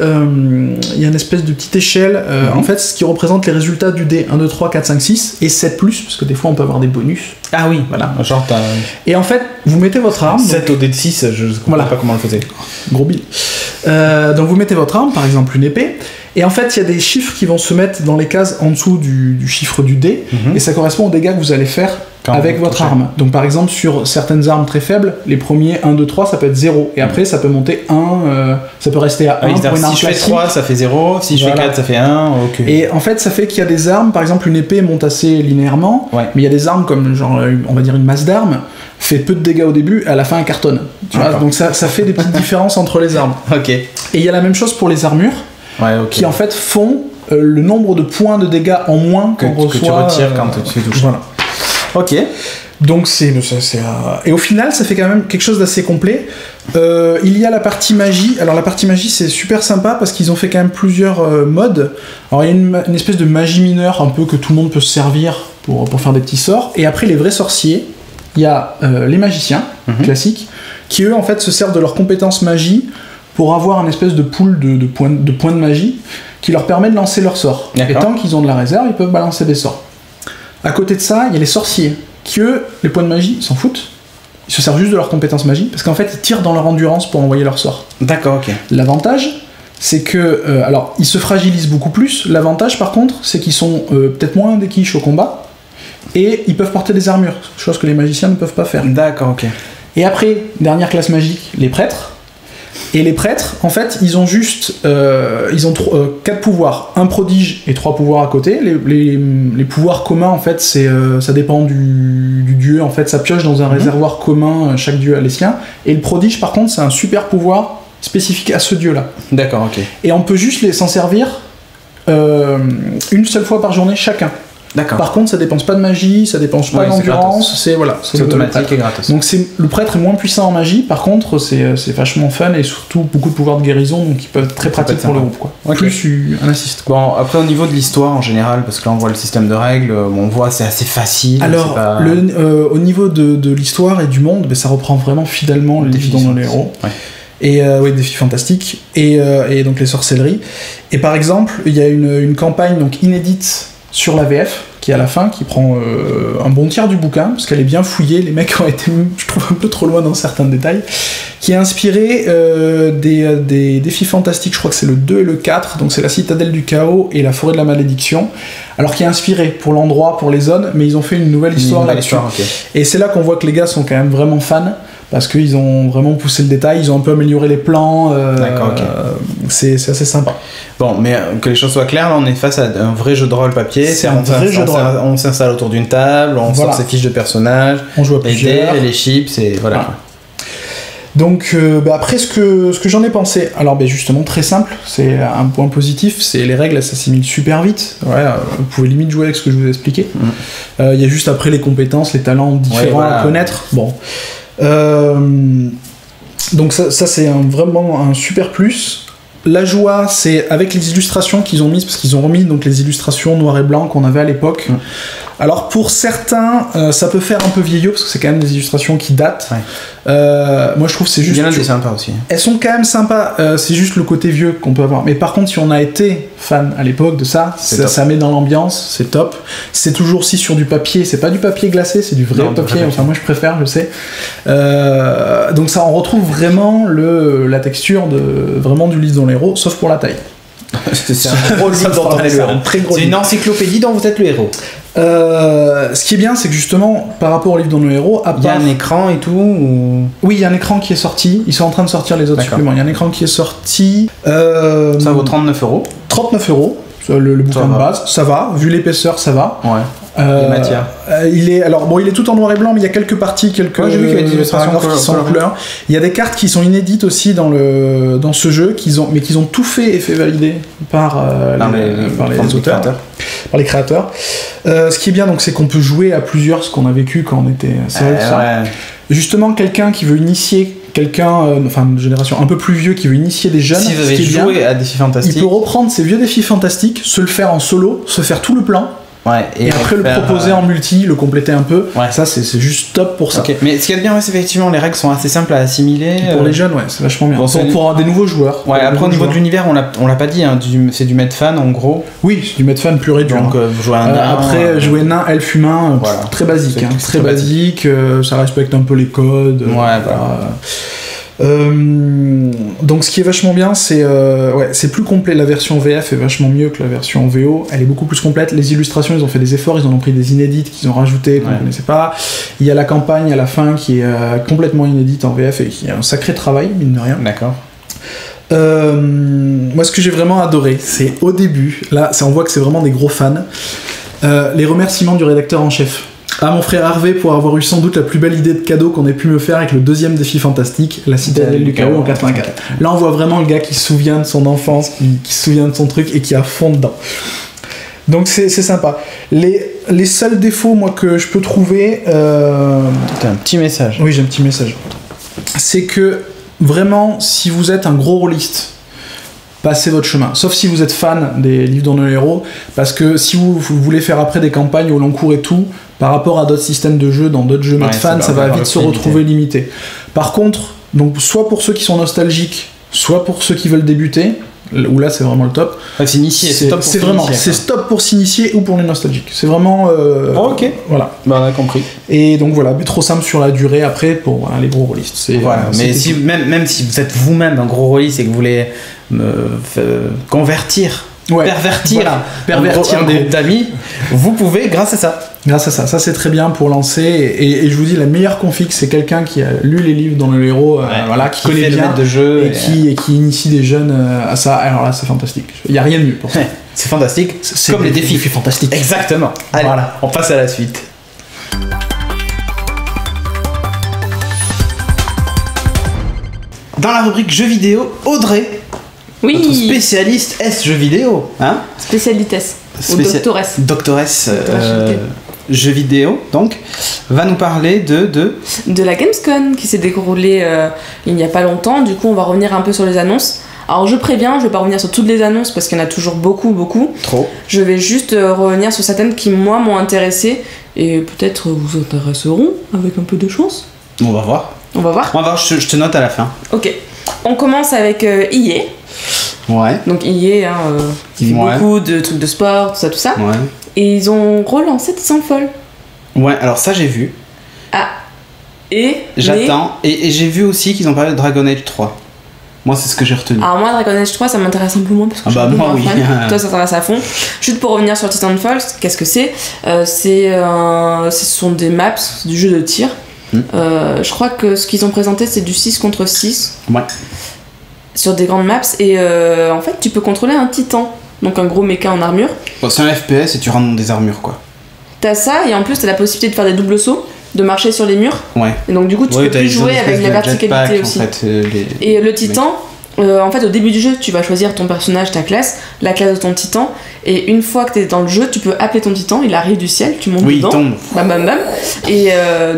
y a une espèce de petite échelle, en fait, ce qui représente les résultats du dé 1, 2, 3, 4, 5, 6 et 7+, parce que des fois on peut avoir des bonus. Ah oui, voilà. Genre et en fait, vous mettez votre arme. 7 au dé de 6, je ne comprends pas comment on le faisait. Gros bill. Donc vous mettez votre arme, par exemple une épée. Et en fait, il y a des chiffres qui vont se mettre dans les cases en dessous du chiffre du dé, et ça correspond aux dégâts que vous allez faire avec votre arme. Donc par exemple, sur certaines armes très faibles, les premiers 1, 2, 3, ça peut être 0, et après ça peut monter 1, ça peut rester à 1 pour une arme si je fais 3, ça fait 0, si je fais 4, ça fait 1, ok. Et en fait, ça fait qu'il y a des armes, par exemple une épée monte assez linéairement, mais il y a des armes comme, genre, on va dire une masse d'armes, fait peu de dégâts au début, à la fin elle cartonne. Tu vois, donc ça fait des petites différences entre les armes. Ok. Et il y a la même chose pour les armures, qui en fait font le nombre de points de dégâts en moins qu'on reçoit, que tu retires quand tu fais toucher. Voilà. Ok. Donc et au final ça fait quand même quelque chose d'assez complet. Il y a la partie magie. Alors la partie magie c'est super sympa parce qu'ils ont fait quand même plusieurs modes. Alors il y a une espèce de magie mineure un peu que tout le monde peut se servir pour faire des petits sorts. Et après les vrais sorciers, il y a les magiciens classiques qui eux en fait se servent de leurs compétences magie pour avoir un espèce de pool de points de magie qui leur permet de lancer leurs sorts. Et tant qu'ils ont de la réserve, ils peuvent balancer des sorts. À côté de ça, il y a les sorciers, qui eux, les points de magie, s'en foutent. Ils se servent juste de leurs compétences magie, parce qu'en fait, ils tirent dans leur endurance pour envoyer leurs sorts. D'accord, ok. L'avantage, c'est que... alors, ils se fragilisent beaucoup plus. L'avantage, par contre, c'est qu'ils sont peut-être moins des quiches au combat, et ils peuvent porter des armures, chose que les magiciens ne peuvent pas faire. D'accord, ok. Et après, dernière classe magique, les prêtres. Et les prêtres, en fait, ils ont juste 4 pouvoirs, un prodige et 3 pouvoirs à côté. Les pouvoirs communs, en fait, ça dépend du dieu. En fait, ça pioche dans un réservoir commun, chaque dieu a les siens. Et le prodige, par contre, c'est un super pouvoir spécifique à ce dieu-là. D'accord, ok. Et on peut juste s'en servir une seule fois par journée chacun. D'accord. Par contre, ça dépense pas de magie, ça dépense pas d'endurance, c'est automatique et gratos. Donc le prêtre est moins puissant en magie, par contre c'est vachement fun et surtout beaucoup de pouvoirs de guérison, donc ils peuvent être très pratiques pour le groupe quoi. Okay. Plus un assist. Bon, après au niveau de l'histoire en général, parce que là on voit le système de règles, on voit c'est assez facile. Alors au niveau de l'histoire et du monde, ça reprend vraiment fidèlement le défi dans les héros. Ouais. Et défis fantastiques et donc les sorcelleries. Et par exemple, il y a une campagne donc inédite sur la VF, qui est à la fin, qui prend un bon tiers du bouquin, parce qu'elle est bien fouillée, les mecs ont été, je trouve, un peu trop loin dans certains détails, qui est inspiré des défis fantastiques, je crois que c'est le 2 et le 4, donc c'est la citadelle du chaos et la forêt de la malédiction, alors qui est inspiré pour l'endroit, pour les zones, mais ils ont fait une nouvelle histoire là-dessus. Okay. Et c'est là qu'on voit que les gars sont quand même vraiment fans, parce qu'ils ont vraiment poussé le détail, ils ont un peu amélioré les plans, d'accord, okay. C'est assez sympa. Bon, mais que les choses soient claires, là on est face à un vrai jeu de rôle papier, c'est un vrai jeu de rôle. On s'installe autour d'une table, on sort ses fiches de personnages, on joue à les plusieurs, dés, les chips, et voilà. Donc après ce que j'en ai pensé, alors justement très simple, c'est un point positif, c'est les règles, elles s'assimilent super vite, vous pouvez limite jouer avec ce que je vous ai expliqué, y a juste après les compétences, les talents différents à connaître, bon. Donc ça c'est vraiment un super plus. La joie, c'est avec les illustrations qu'ils ont mises, parce qu'ils ont remis donc les illustrations noir et blanc qu'on avait à l'époque. Alors pour certains, ça peut faire un peu vieillot, parce que c'est quand même des illustrations qui datent. Moi je trouve que c'est juste... Il y en a des sympas aussi. Elles sont quand même sympas, c'est juste le côté vieux qu'on peut avoir. Mais par contre, si on a été fan à l'époque de ça, ça met dans l'ambiance, c'est top. C'est toujours aussi sur du papier, c'est pas du papier glacé, c'est du vrai papier. Enfin moi je préfère, je sais. Donc ça, on retrouve vraiment la texture vraiment du livre dans les héros, sauf pour la taille. C'est un gros livre dans les héros. C'est une encyclopédie dont vous êtes le héros. Ce qui est bien, c'est que justement, par rapport au livre dans nos héros, il y a un écran et tout ou... Oui, il y a un écran qui est sorti. Ils sont en train de sortir les autres suppléments. Il y a un écran qui est sorti. Ça vaut 39€. 39€. Le bouquin de base, ça va. Vu l'épaisseur, ça va. Ouais. Les matières. Il est tout en noir et blanc, mais il y a quelques parties, j'ai vu qu'il y avait des illustrations qui sont en couleur. Il y a des cartes qui sont inédites aussi dans ce jeu, qu'ils ont tout fait et fait valider par les auteurs, par les créateurs. Ce qui est bien, donc, c'est qu'on peut jouer à plusieurs, ce qu'on a vécu quand on était seul. Justement, quelqu'un qui veut initier de génération un peu plus vieux qui veut initier des jeunes, si vous avez joué à Défis Fantastiques, il peut reprendre ces vieux défis fantastiques, se le faire en solo, se faire tout le plan. Et après le proposer en multi, le compléter un peu, ça c'est juste top pour ça. Mais ce qui est bien, c'est effectivement les règles sont assez simples à assimiler. Pour les jeunes, c'est vachement bien. Pour des nouveaux joueurs. Après au niveau de l'univers, on l'a pas dit, c'est du Medfan en gros. Oui, c'est du Medfan pur et dur. Donc vous jouez un nain. Après jouer nain, elfe humain, très basique. Très basique, ça respecte un peu les codes. Donc ce qui est vachement bien, c'est plus complet. La version VF est vachement mieux que la version VO. Elle est beaucoup plus complète. Les illustrations, ils ont fait des efforts, ils en ont pris des inédites qu'ils ont rajoutées qu'on ne connaissait pas. Il y a la campagne à la fin qui est complètement inédite en VF et qui est un sacré travail, mine de rien. D'accord. Moi, ce que j'ai vraiment adoré, c'est au début, là, on voit que c'est vraiment des gros fans, les remerciements du rédacteur en chef. À mon frère Harvey pour avoir eu sans doute la plus belle idée de cadeau qu'on ait pu me faire avec le deuxième défi fantastique, la citadelle du chaos en 84. Là on voit vraiment le gars qui se souvient de son enfance, qui se souvient de son truc et qui est à fond dedans. Donc c'est sympa. Les seuls défauts moi que je peux trouver... T'as un petit message. Oui, j'ai un petit message. C'est que vraiment, si vous êtes un gros rôliste, passez votre chemin, sauf si vous êtes fan des livres dans nos héros, parce que si vous voulez faire après des campagnes au long cours et tout, par rapport à d'autres systèmes de jeu, dans d'autres jeux Medfan, ça va vite se retrouver limité. Par contre, donc soit pour ceux qui sont nostalgiques, soit pour ceux qui veulent débuter, où là c'est vraiment le top. S'initier, c'est top pour s'initier. C'est stop pour s'initier ou pour les nostalgiques. C'est vraiment. Ok. Voilà. On a compris. Et donc voilà, mais trop simple sur la durée après pour les gros rôlistes. Mais même si vous êtes vous-même un gros rôliste et que vous voulez pervertir des d'amis, vous pouvez grâce à ça. Grâce à ça c'est très bien pour lancer et je vous dis la meilleure config c'est quelqu'un qui a lu les livres dans le héros, qui connaît bien de jeu et qui initie des jeunes à ça. Alors là c'est fantastique, il n'y a rien de mieux pour ça. C'est fantastique, c'est comme les défis fantastiques. Exactement. Allez, on passe à la suite. Dans la rubrique jeux vidéo, Audrey, notre spécialiste jeux vidéo, hein, spécialitesse ou doctoresse. Doctoresse jeux vidéo, donc, va nous parler de la Gamescom qui s'est déroulée il n'y a pas longtemps. Du coup, on va revenir un peu sur les annonces. Alors, je préviens, je vais pas revenir sur toutes les annonces parce qu'il y en a toujours beaucoup. Trop. Je vais juste revenir sur certaines qui, moi, m'ont intéressé et peut-être vous intéresseront avec un peu de chance. On va voir. Je te note à la fin. Ok. On commence avec EA. Ouais. Donc EA, qui fait beaucoup de trucs de sport, tout ça. Ouais. Et ils ont relancé Titanfall. Ouais, alors ça j'ai vu. Ah. Et j'attends. Et j'ai vu aussi qu'ils ont parlé de Dragon Age 3. Moi, c'est ce que j'ai retenu. Alors moi, Dragon Age 3, ça m'intéresse un peu moins parce que je suis un peu moins fan. Toi, ça t'intéresse à fond. Juste pour revenir sur Titanfall, qu'est-ce que c'est ce sont des maps, c'est du jeu de tir. Je crois que ce qu'ils ont présenté, c'est du 6 contre 6. Ouais. Sur des grandes maps. Et en fait, tu peux contrôler un titan. Donc un gros mecha en armure. Bon, c'est un FPS et tu rentres dans des armures, quoi. T'as ça, et en plus, t'as la possibilité de faire des doubles sauts, de marcher sur les murs. Ouais. Et donc du coup, tu peux plus jouer avec la verticalité aussi. En fait, et le titan, en fait, au début du jeu, tu vas choisir ton personnage, ta classe, la classe de ton titan, et une fois que t'es dans le jeu, tu peux appeler ton titan, il arrive du ciel, tu montes dedans. Oui, il tombe. Bam bam bam. Et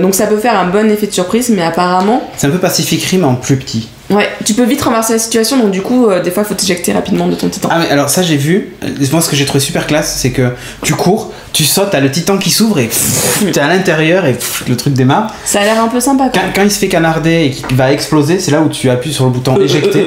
donc ça peut faire un bon effet de surprise, mais apparemment... C'est un peu Pacific Rim en plus petit. Ouais, tu peux vite renverser la situation, donc du coup, des fois, il faut t'éjecter rapidement de ton titan. Ah mais alors ça j'ai vu, moi ce que j'ai trouvé super classe, c'est que tu cours, tu sautes, t'as le titan qui s'ouvre et t'es à l'intérieur et le truc démarre. Ça a l'air un peu sympa quand il se fait canarder et qu'il va exploser, c'est là où tu appuies sur le bouton éjecter.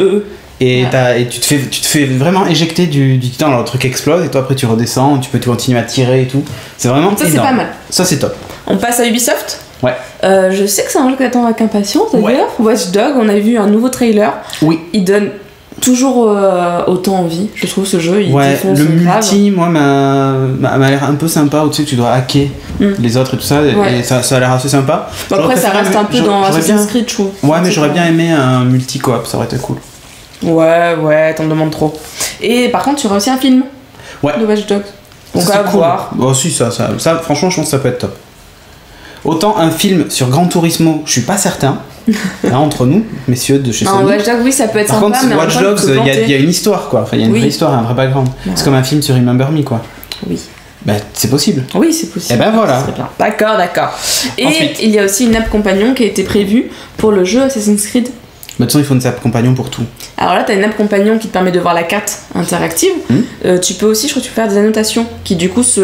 Et, ouais. Et tu te fais vraiment éjecter du titan, alors le truc explose et toi après tu redescends, tu peux continuer à tirer et tout. C'est vraiment ça, énorme. C'est pas mal. Ça c'est top. On passe à Ubisoft. Ouais. Je sais que c'est un jeu que t'attends avec impatience d'ailleurs. Ouais. Watch Dogs, on a vu un nouveau trailer. Oui. Il donne toujours autant envie, je trouve, ce jeu. Il défonce le multi, moi, m'a l'air un peu sympa, où tu sais, tu dois hacker les autres et tout ça, et ça a l'air assez sympa. Bon, après, ça reste un peu dans Assassin's Creed, je trouve. Ouais, mais j'aurais bien aimé un multi-coop, ça aurait été cool. Ouais, t'en demandes trop. Et par contre, tu auras aussi un film de Watch Dogs. Donc à voir. Bon, si, ça, franchement, je pense que ça peut être top. Autant un film sur Gran Turismo, je suis pas certain. Là, entre nous, messieurs de chez Sony. Watch Dogs, oui, ça peut être sympa. Par contre, Watch Dogs, il y a une histoire, quoi. Enfin, il y a une vraie histoire, un vrai background. Ouais. C'est comme un film sur Remember Me, quoi. Oui. Bah, c'est possible. Oui, c'est possible. Et ben voilà. D'accord. Et ensuite, il y a aussi une app compagnon qui a été prévue pour le jeu Assassin's Creed. De toute façon, il faut une app compagnon pour tout. Alors là, t'as une app compagnon qui te permet de voir la carte interactive. Tu peux aussi, je crois, tu peux faire des annotations qui, du coup, se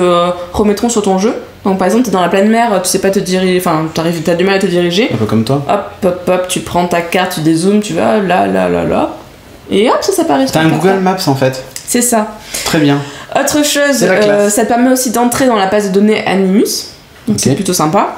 remettront sur ton jeu. Donc, par exemple, t'es dans la pleine mer, tu sais pas te diriger, enfin, t'as du mal à te diriger. Un peu comme toi. Hop, tu prends ta carte, tu dézoomes, tu vas là. Et hop, ça apparaît. T'as un Google Maps, en fait. C'est ça. Très bien. Autre chose, ça te permet aussi d'entrer dans la base de données Animus. Donc, c'est plutôt sympa.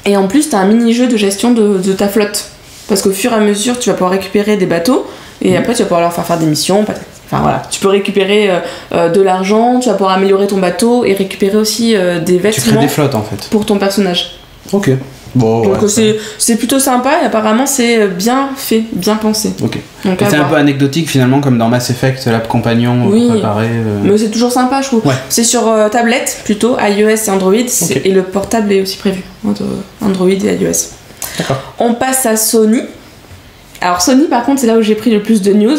Et en plus, t'as un mini-jeu de gestion de ta flotte. Parce qu'au fur et à mesure, tu vas pouvoir récupérer des bateaux et après tu vas pouvoir leur faire des missions. Enfin voilà, tu peux récupérer de l'argent, tu vas pouvoir améliorer ton bateau et récupérer aussi des vêtements. Tu crées des flottes en fait. Pour ton personnage. Ok. Bon, donc c'est plutôt sympa et apparemment c'est bien fait, bien pensé. Ok. Donc, c'est un peu anecdotique finalement comme dans Mass Effect, l'app compagnon préparée. Mais c'est toujours sympa je trouve. Ouais. C'est sur tablette plutôt, iOS et Android et le portable est aussi prévu entre Android et iOS. D'accord. On passe à Sony. Alors Sony par contre c'est là où j'ai pris le plus de news.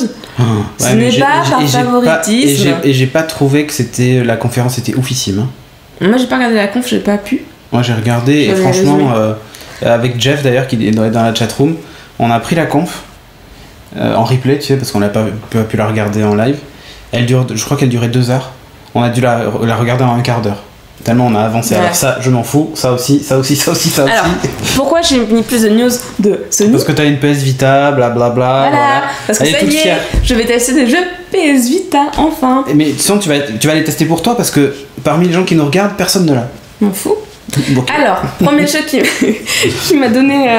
Ce n'est pas par favoritisme. Et j'ai pas trouvé que la conférence était oufissime. Moi j'ai pas regardé la conf, j'ai pas pu. Moi j'ai regardé et franchement avec Jeff d'ailleurs qui est dans la chatroom, on a pris la conf en replay tu sais parce qu'on n'a pas pu la regarder en live. Je crois qu'elle durait 2 heures. On a dû la regarder en un quart d'heure. Tellement on a avancé. Ouais. Alors ça, je m'en fous. Ça aussi. Alors, pourquoi j'ai mis plus de news de Sony ? Parce que t'as une PS Vita, blablabla. Voilà. Parce que ça y est, je vais tester des jeux PS Vita, enfin. Mais de toute façon, tu vas les tester pour toi parce que parmi les gens qui nous regardent, personne ne l'a. M'en fous. Okay. Alors, premier jeu qui m'a donné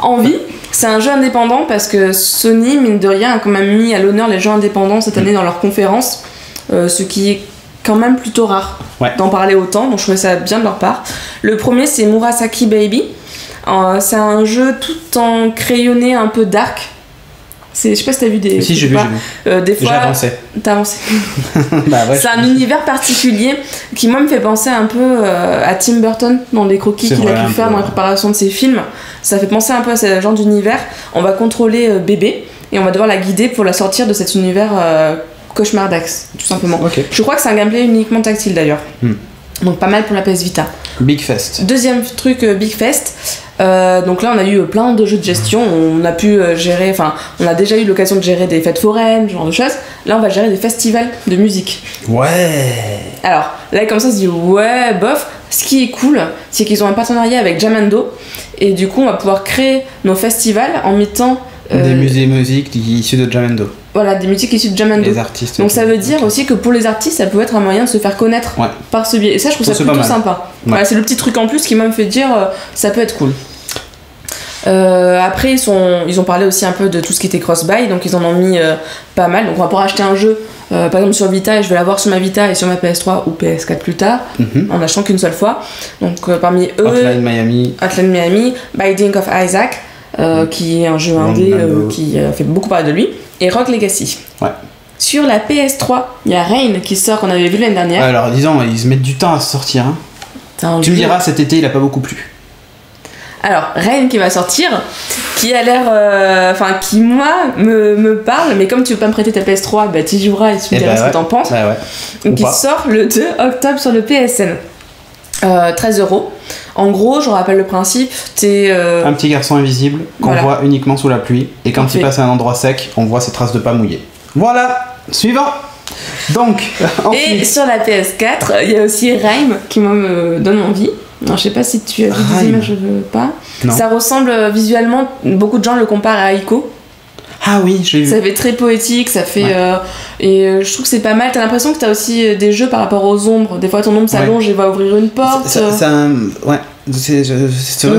envie, c'est un jeu indépendant parce que Sony, mine de rien, a quand même mis à l'honneur les jeux indépendants cette année dans leur conférence, ce qui est quand même plutôt rare d'en parler autant, donc je trouvais ça bien de leur part. Le premier c'est Murasaki Baby, c'est un jeu tout en crayonné un peu dark. Je sais pas si t'as vu des... Si j'ai vu. Des fois... J'ai avancé. T'as avancé. Bah ouais, c'est un univers particulier qui moi me fait penser un peu à Tim Burton dans les croquis qu'il a pu faire dans la préparation de ses films. Ça fait penser un peu à ce genre d'univers. On va contrôler bébé et on va devoir la guider pour la sortir de cet univers cauchemardax, tout simplement. Okay. Je crois que c'est un gameplay uniquement tactile d'ailleurs. Donc pas mal pour la PS Vita. Big Fest. Deuxième truc, Big Fest. Donc là on a eu plein de jeux de gestion, on a pu gérer, on a déjà eu l'occasion de gérer des fêtes foraines, ce genre de choses. Là on va gérer des festivals de musique. Ouais. Alors là comme ça on se dit ouais bof. Ce qui est cool c'est qu'ils ont un partenariat avec Jamendo et du coup on va pouvoir créer nos festivals en mettant des musées musique issus de Jamendo. Voilà, des musiques issues de Jamendo. Les artistes. Donc ça veut dire aussi que pour les artistes, ça peut être un moyen de se faire connaître par ce biais. Et ça, je trouve ça plutôt sympa. Voilà, c'est le petit truc en plus qui m'a fait dire ça peut être cool. Après, ils ont parlé aussi un peu de tout ce qui était cross-buy, donc ils en ont mis pas mal. Donc on va pouvoir acheter un jeu, par exemple sur Vita, et je vais l'avoir sur ma Vita et sur ma PS3 ou PS4 plus tard, en achetant qu'une seule fois. Donc parmi eux, Hotline Miami, Binding of Isaac, qui est un jeu indé qui fait beaucoup parler de lui, et Rogue Legacy. Ouais. Sur la PS3, il y a Rain qui sort, qu'on avait vu l'année dernière. Alors disons, ils se mettent du temps à se sortir. Hein. Tu me diras, cet été, il a pas beaucoup plu. Alors, Rain qui va sortir, qui a l'air. Qui moi me parle, mais comme tu veux pas me prêter ta PS3, bah tu joueras et tu me diras ce que t'en penses. Donc, il sort le 2 octobre sur le PSN. 13€. En gros, je rappelle le principe, t'es. Un petit garçon invisible qu'on voit uniquement sous la pluie, et quand il passe à un endroit sec, on voit ses traces de pas mouillées. Voilà, suivant. Donc, et sur la PS4, il y a aussi Rime qui me donne envie. Alors, je sais pas si tu as vu des images, je veux pas. Non. Ça ressemble visuellement, beaucoup de gens le comparent à Ico. Ah oui, j'ai vu. Ça fait très poétique, ça fait. Et je trouve que c'est pas mal. T'as l'impression que t'as aussi des jeux par rapport aux ombres. Des fois, ton ombre s'allonge et va ouvrir une porte. C'est vrai que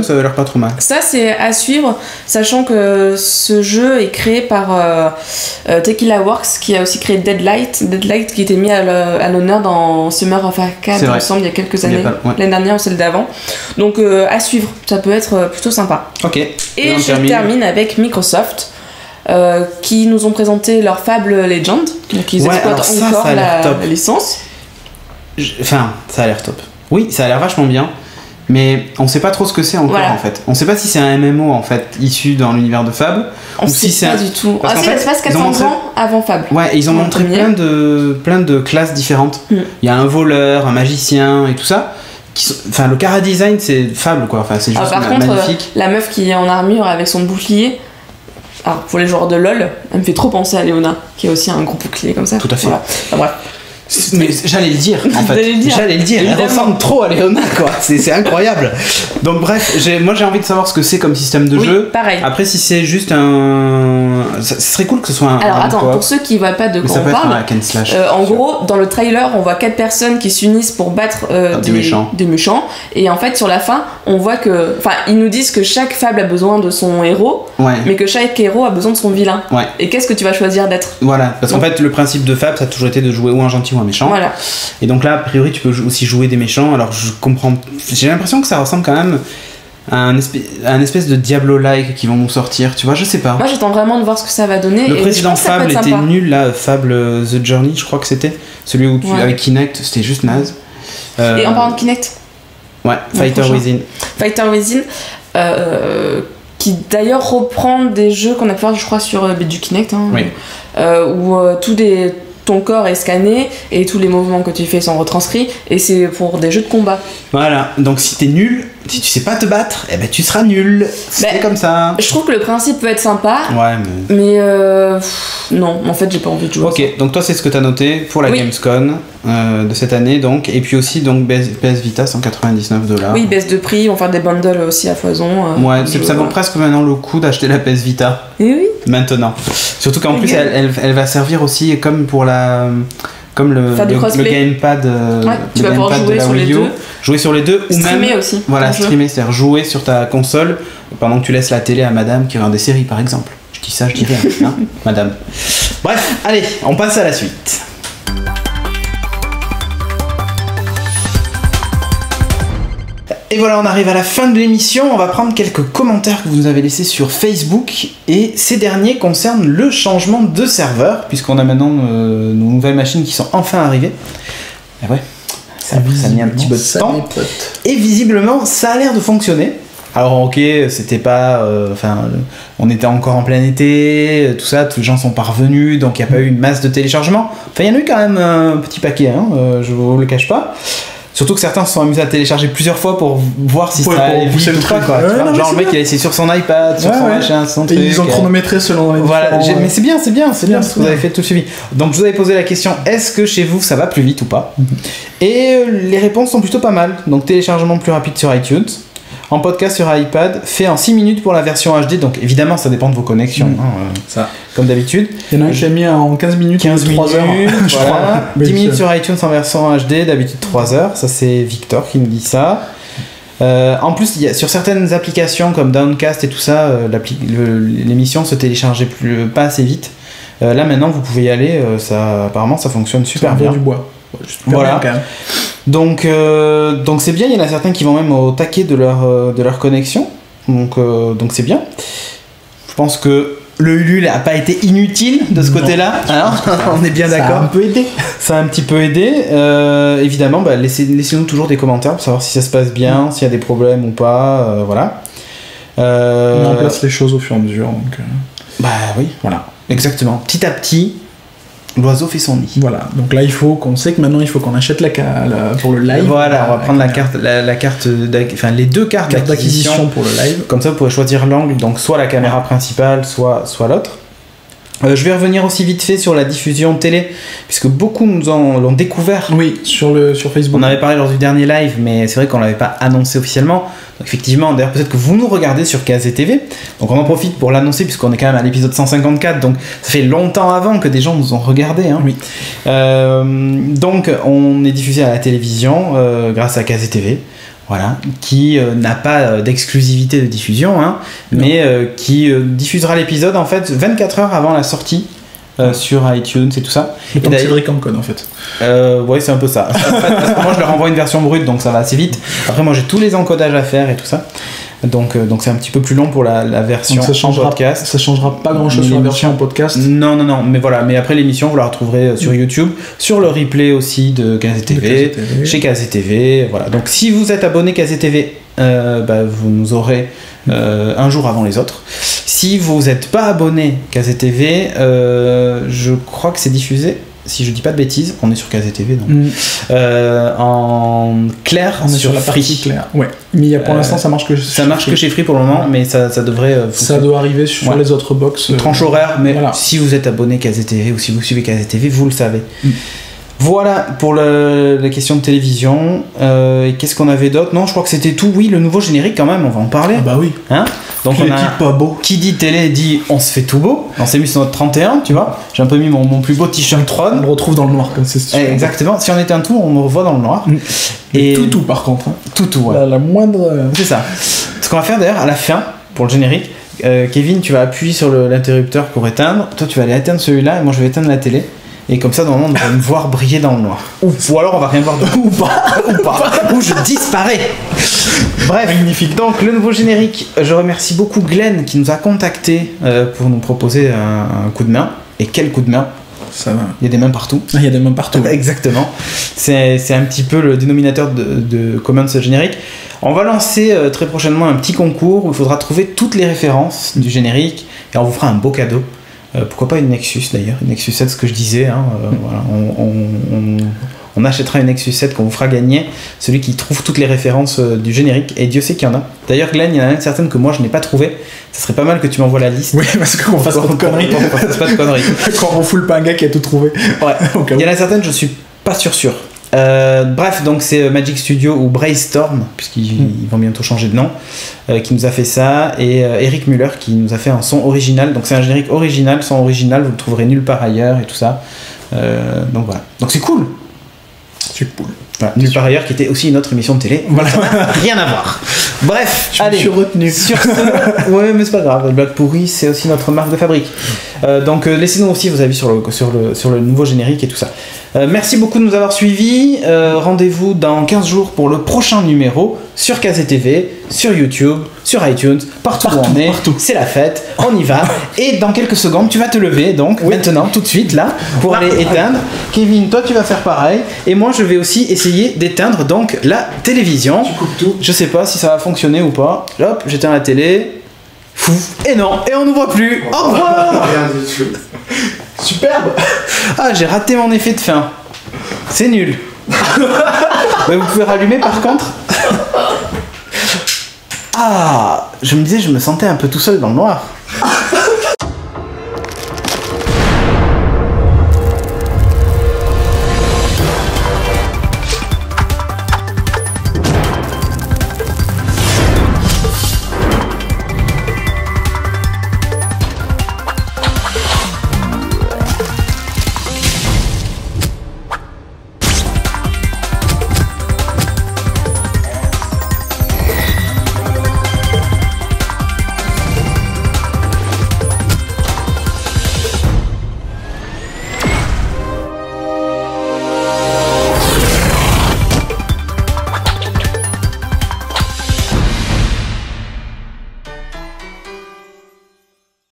ça a l'air pas trop mal. Ça, c'est à suivre, sachant que ce jeu est créé par Tequila Works, qui a aussi créé Deadlight qui était mis à l'honneur dans Summer of Arcade, il me semble, il y a quelques années, l'année dernière ou celle d'avant. Donc à suivre, ça peut être plutôt sympa. Ok. Et je termine avec Microsoft. Qui nous ont présenté leur Fable Legend, donc ils exploitent encore la licence. Enfin, ça a l'air top. Oui, ça a l'air vachement bien, mais on sait pas trop ce que c'est encore en fait. On sait pas si c'est un MMO en fait issu dans l'univers de Fable. On sait pas du tout. Ça se passe 400 ans avant Fable. Ouais, et ils ont montré plein de classes différentes. Il y a un voleur, un magicien et tout ça. Enfin, le chara design c'est Fable quoi. Enfin, c'est juste magnifique. Par contre, la meuf qui est en armure avec son bouclier. Alors, pour les joueurs de LoL, elle me fait trop penser à Léona, qui a aussi un gros bouclier comme ça. Tout à fait. Voilà. Enfin, bref. Mais j'allais le dire, en fait. J'allais le dire. Elle ressemble trop à Léona, quoi. C'est incroyable. Donc, bref, moi j'ai envie de savoir ce que c'est comme système de jeu. Pareil. Après, si c'est juste un. Ce serait cool que ce soit un. Alors, attends, pour ceux qui voient pas de quoi on parle, en gros, dans le trailer, on voit 4 personnes qui s'unissent pour battre des méchants. Et en fait, sur la fin, on voit que. Enfin, ils nous disent que chaque fable a besoin de son héros, mais que chaque héros a besoin de son vilain. Ouais. Et qu'est-ce que tu vas choisir d'être ? Voilà, parce qu'en fait, le principe de Fable, ça a toujours été de jouer ou un gentil ou un méchant. Voilà. Et donc là, a priori, tu peux aussi jouer des méchants. Alors je comprends. J'ai l'impression que ça ressemble quand même à un espèce de Diablo-like qui vont nous sortir. Tu vois, je sais pas. Moi, j'attends vraiment de voir ce que ça va donner. Le précédent Fable était nul là. Fable The Journey, je crois que c'était celui où avec Kinect, c'était juste naze. Et en parlant de Kinect. Ouais, Fighter Within. Qui d'ailleurs reprend des jeux qu'on a pu voir, je crois, sur du Kinect, où ton corps est scanné et tous les mouvements que tu fais sont retranscrits, et c'est pour des jeux de combat. Voilà, donc si t'es nul, si tu sais pas te battre, eh ben tu seras nul. C'est comme ça. Je trouve que le principe peut être sympa. Ouais, mais non, en fait j'ai pas envie de jouer. Ok, donc toi c'est ce que t'as noté pour la Gamescom de cette année, donc, et puis aussi donc PS Vita $199. Oui, baisse de prix, on va faire des bundles aussi à foison. Ouais, ça vaut presque maintenant le coup d'acheter la PS Vita. Et oui. Maintenant. Surtout qu'en plus elle va servir aussi comme pour le gamepad, tu vas pouvoir jouer sur les deux. Jouer sur les deux ou streamer même aussi. Voilà, streamer, c'est-à-dire jouer sur ta console pendant que tu laisses la télé à madame qui regarde des séries par exemple. Je dis ça, je dis rien, hein, madame. Bref, allez, on passe à la suite. Et voilà, on arrive à la fin de l'émission. On va prendre quelques commentaires que vous nous avez laissés sur Facebook. Et ces derniers concernent le changement de serveur, puisqu'on a maintenant nos nouvelles machines qui sont enfin arrivées. Et ouais, ça a mis un petit peu de temps. Et visiblement, ça a l'air de fonctionner. Alors ok, c'était pas... on était encore en plein été, tout ça, tous les gens sont pas revenus, donc il n'y a pas eu une masse de téléchargements. Enfin, il y en a eu quand même un petit paquet, hein, je vous le cache pas. Surtout que certains se sont amusés à télécharger plusieurs fois pour voir si ça allait vite ou pas, quoi. Genre le mec il a essayé sur son iPad, sur son machin, son truc. Et ils ont chronométré selon les voilà, mais c'est bien parce que vous avez fait tout le suivi. Donc je vous avais posé la question, est-ce que chez vous ça va plus vite ou pas? Et les réponses sont plutôt pas mal. Donc téléchargement plus rapide sur iTunes, en podcast sur iPad, fait en 6 minutes pour la version HD. Donc évidemment, ça dépend de vos connexions, ça. Comme d'habitude. Il y en a un qui a mis en 15 minutes, 3 heures. Je crois. 10 minutes sur iTunes en version HD, d'habitude 3 heures. Ça, c'est Victor qui nous dit ça. En plus, sur certaines applications comme Downcast et tout ça, l'émission se téléchargeait pas assez vite. Là maintenant, vous pouvez y aller. Apparemment, ça fonctionne super bien. Du bois. Voilà. Bien, donc c'est bien. Il y en a certains qui vont même au taquet de leur connexion. Donc c'est bien. Je pense que le Ulule n'a pas été inutile de ce côté-là. Alors, on est bien d'accord. Ça a un peu aidé. Ça a un petit peu aidé. Évidemment, laissez-nous toujours des commentaires pour savoir si ça se passe bien, s'il y a des problèmes ou pas. Voilà. On met en place les choses au fur et à mesure. Donc, Bah oui, voilà. Exactement. Petit à petit, l'oiseau fait son nid. Voilà. Donc là, on sait que maintenant, il faut qu'on achète pour le live. Voilà, on va prendre la carte, les deux cartes d'acquisition pour le live. Comme ça, vous pourrez choisir l'angle, donc soit la caméra principale, soit l'autre. Je vais revenir aussi vite fait sur la diffusion télé, puisque beaucoup l'ont découvert. Oui, sur Facebook. On avait parlé lors du dernier live, mais c'est vrai qu'on l'avait pas annoncé officiellement. Donc effectivement, d'ailleurs peut-être que vous nous regardez sur KZTV, donc on en profite pour l'annoncer puisqu'on est quand même à l'épisode 154, donc ça fait longtemps avant que des gens nous ont regardé. Hein. Oui. Donc on est diffusé à la télévision grâce à KZTV. Voilà, qui n'a pas d'exclusivité de diffusion, hein, mais qui diffusera l'épisode en fait 24 heures avant la sortie sur iTunes et tout ça. Le temps de Cédric Ancon en fait. Ouais, c'est un peu ça. En fait, parce que moi je leur envoie une version brute, donc ça va assez vite. Après, moi j'ai tous les encodages à faire et tout ça. Donc c'est un petit peu plus long pour la version podcast. Ça changera pas grand chose sur la version podcast. Non, mais voilà. Mais après l'émission, vous la retrouverez sur YouTube, sur le replay aussi de KZTV, chez KZTV. Voilà. Donc si vous êtes abonné KZTV, vous nous aurez un jour avant les autres. Si vous n'êtes pas abonné KZTV, je crois que c'est diffusé. Si je dis pas de bêtises, on est sur KZTV, donc. En clair, on est sur la partie claire. Ouais. Mais pour l'instant, ça marche que chez Free pour le moment, mais ça devrait. Ça doit arriver sur les autres box. Tranche horaire, mais voilà. Si vous êtes abonné KZTV ou si vous suivez KZTV, vous le savez. Voilà pour la question de télévision. Et qu'est-ce qu'on avait d'autre? Non, je crois que c'était tout. Oui, le nouveau générique quand même, on va en parler. Ah bah oui. Hein? Donc on a pas beau. Qui dit télé dit on se fait tout beau. On s'est mis sur notre 31, tu vois. J'ai un peu mis mon plus beau t-shirt Tron. On le retrouve dans le noir comme c'est sûr. Exactement. Si on était un tout, on me revoit dans le noir. Et tout par contre. Hein. Tout ouais. La moindre. C'est ça. Ce qu'on va faire d'ailleurs à la fin pour le générique. Kevin, tu vas appuyer sur l'interrupteur pour éteindre. Toi, tu vas aller éteindre celui-là et moi je vais éteindre la télé. Et comme ça, dans le moment, on va me voir briller dans le noir. Ou alors, on va rien voir de ou pas. Ou je disparais. Bref, magnifique. Donc, le nouveau générique. Je remercie beaucoup Glenn qui nous a contactés pour nous proposer un coup de main. Et quel coup de main! Ça va. Il y a des mains partout. Il y a des mains partout. Exactement. C'est un petit peu le dénominateur commun de ce générique. On va lancer très prochainement un petit concours où il faudra trouver toutes les références du générique et on vous fera un beau cadeau. Pourquoi pas une Nexus d'ailleurs, une Nexus 7, ce que je disais. Hein, voilà, on achètera une Nexus 7 qu'on vous fera gagner, celui qui trouve toutes les références du générique, et Dieu sait qu'il y en a. D'ailleurs, Glenn, il y en a même certaines que moi je n'ai pas trouvées. Ça serait pas mal que tu m'envoies la liste. Oui, parce qu'on fasse pas de conneries. On fasse pas de conneries. Quand on fout pas un gars qui a tout trouvé. Ouais. Il y en a certaines, je suis pas sûr. Bref, donc c'est Magic Studio ou Brainstorm, puisqu'ils vont bientôt changer de nom, qui nous a fait ça, et Eric Muller qui nous a fait un son original. Donc c'est un générique original, son original, vous le trouverez nulle part ailleurs et tout ça. Donc voilà. Donc c'est cool. C'est cool. Voilà, nulle part ailleurs, qui était aussi une autre émission de télé. Voilà. Rien à voir. Bref, allez. Je suis retenu. Sur ce, ouais, mais c'est pas grave. Le Black Pourri, c'est aussi notre marque de fabrique. Donc laissez-nous aussi vos avis sur le nouveau générique et tout ça. Merci beaucoup de nous avoir suivis. Rendez-vous dans 15 jours pour le prochain numéro sur KZTV, sur YouTube, sur iTunes, partout où on est. C'est la fête, on y va. Et dans quelques secondes, tu vas te lever, donc maintenant, tout de suite, là, pour aller éteindre. Kevin, toi, tu vas faire pareil. Et moi, je vais aussi essayer d'éteindre donc la télévision. Tu coupes tout. Je sais pas si ça va fonctionner ou pas. Hop, j'éteins la télé. Et non, et on ne voit plus. Au revoir. Superbe. Ah, j'ai raté mon effet de fin. C'est nul. Mais vous pouvez rallumer par contre. Ah, je me disais, je me sentais un peu tout seul dans le noir.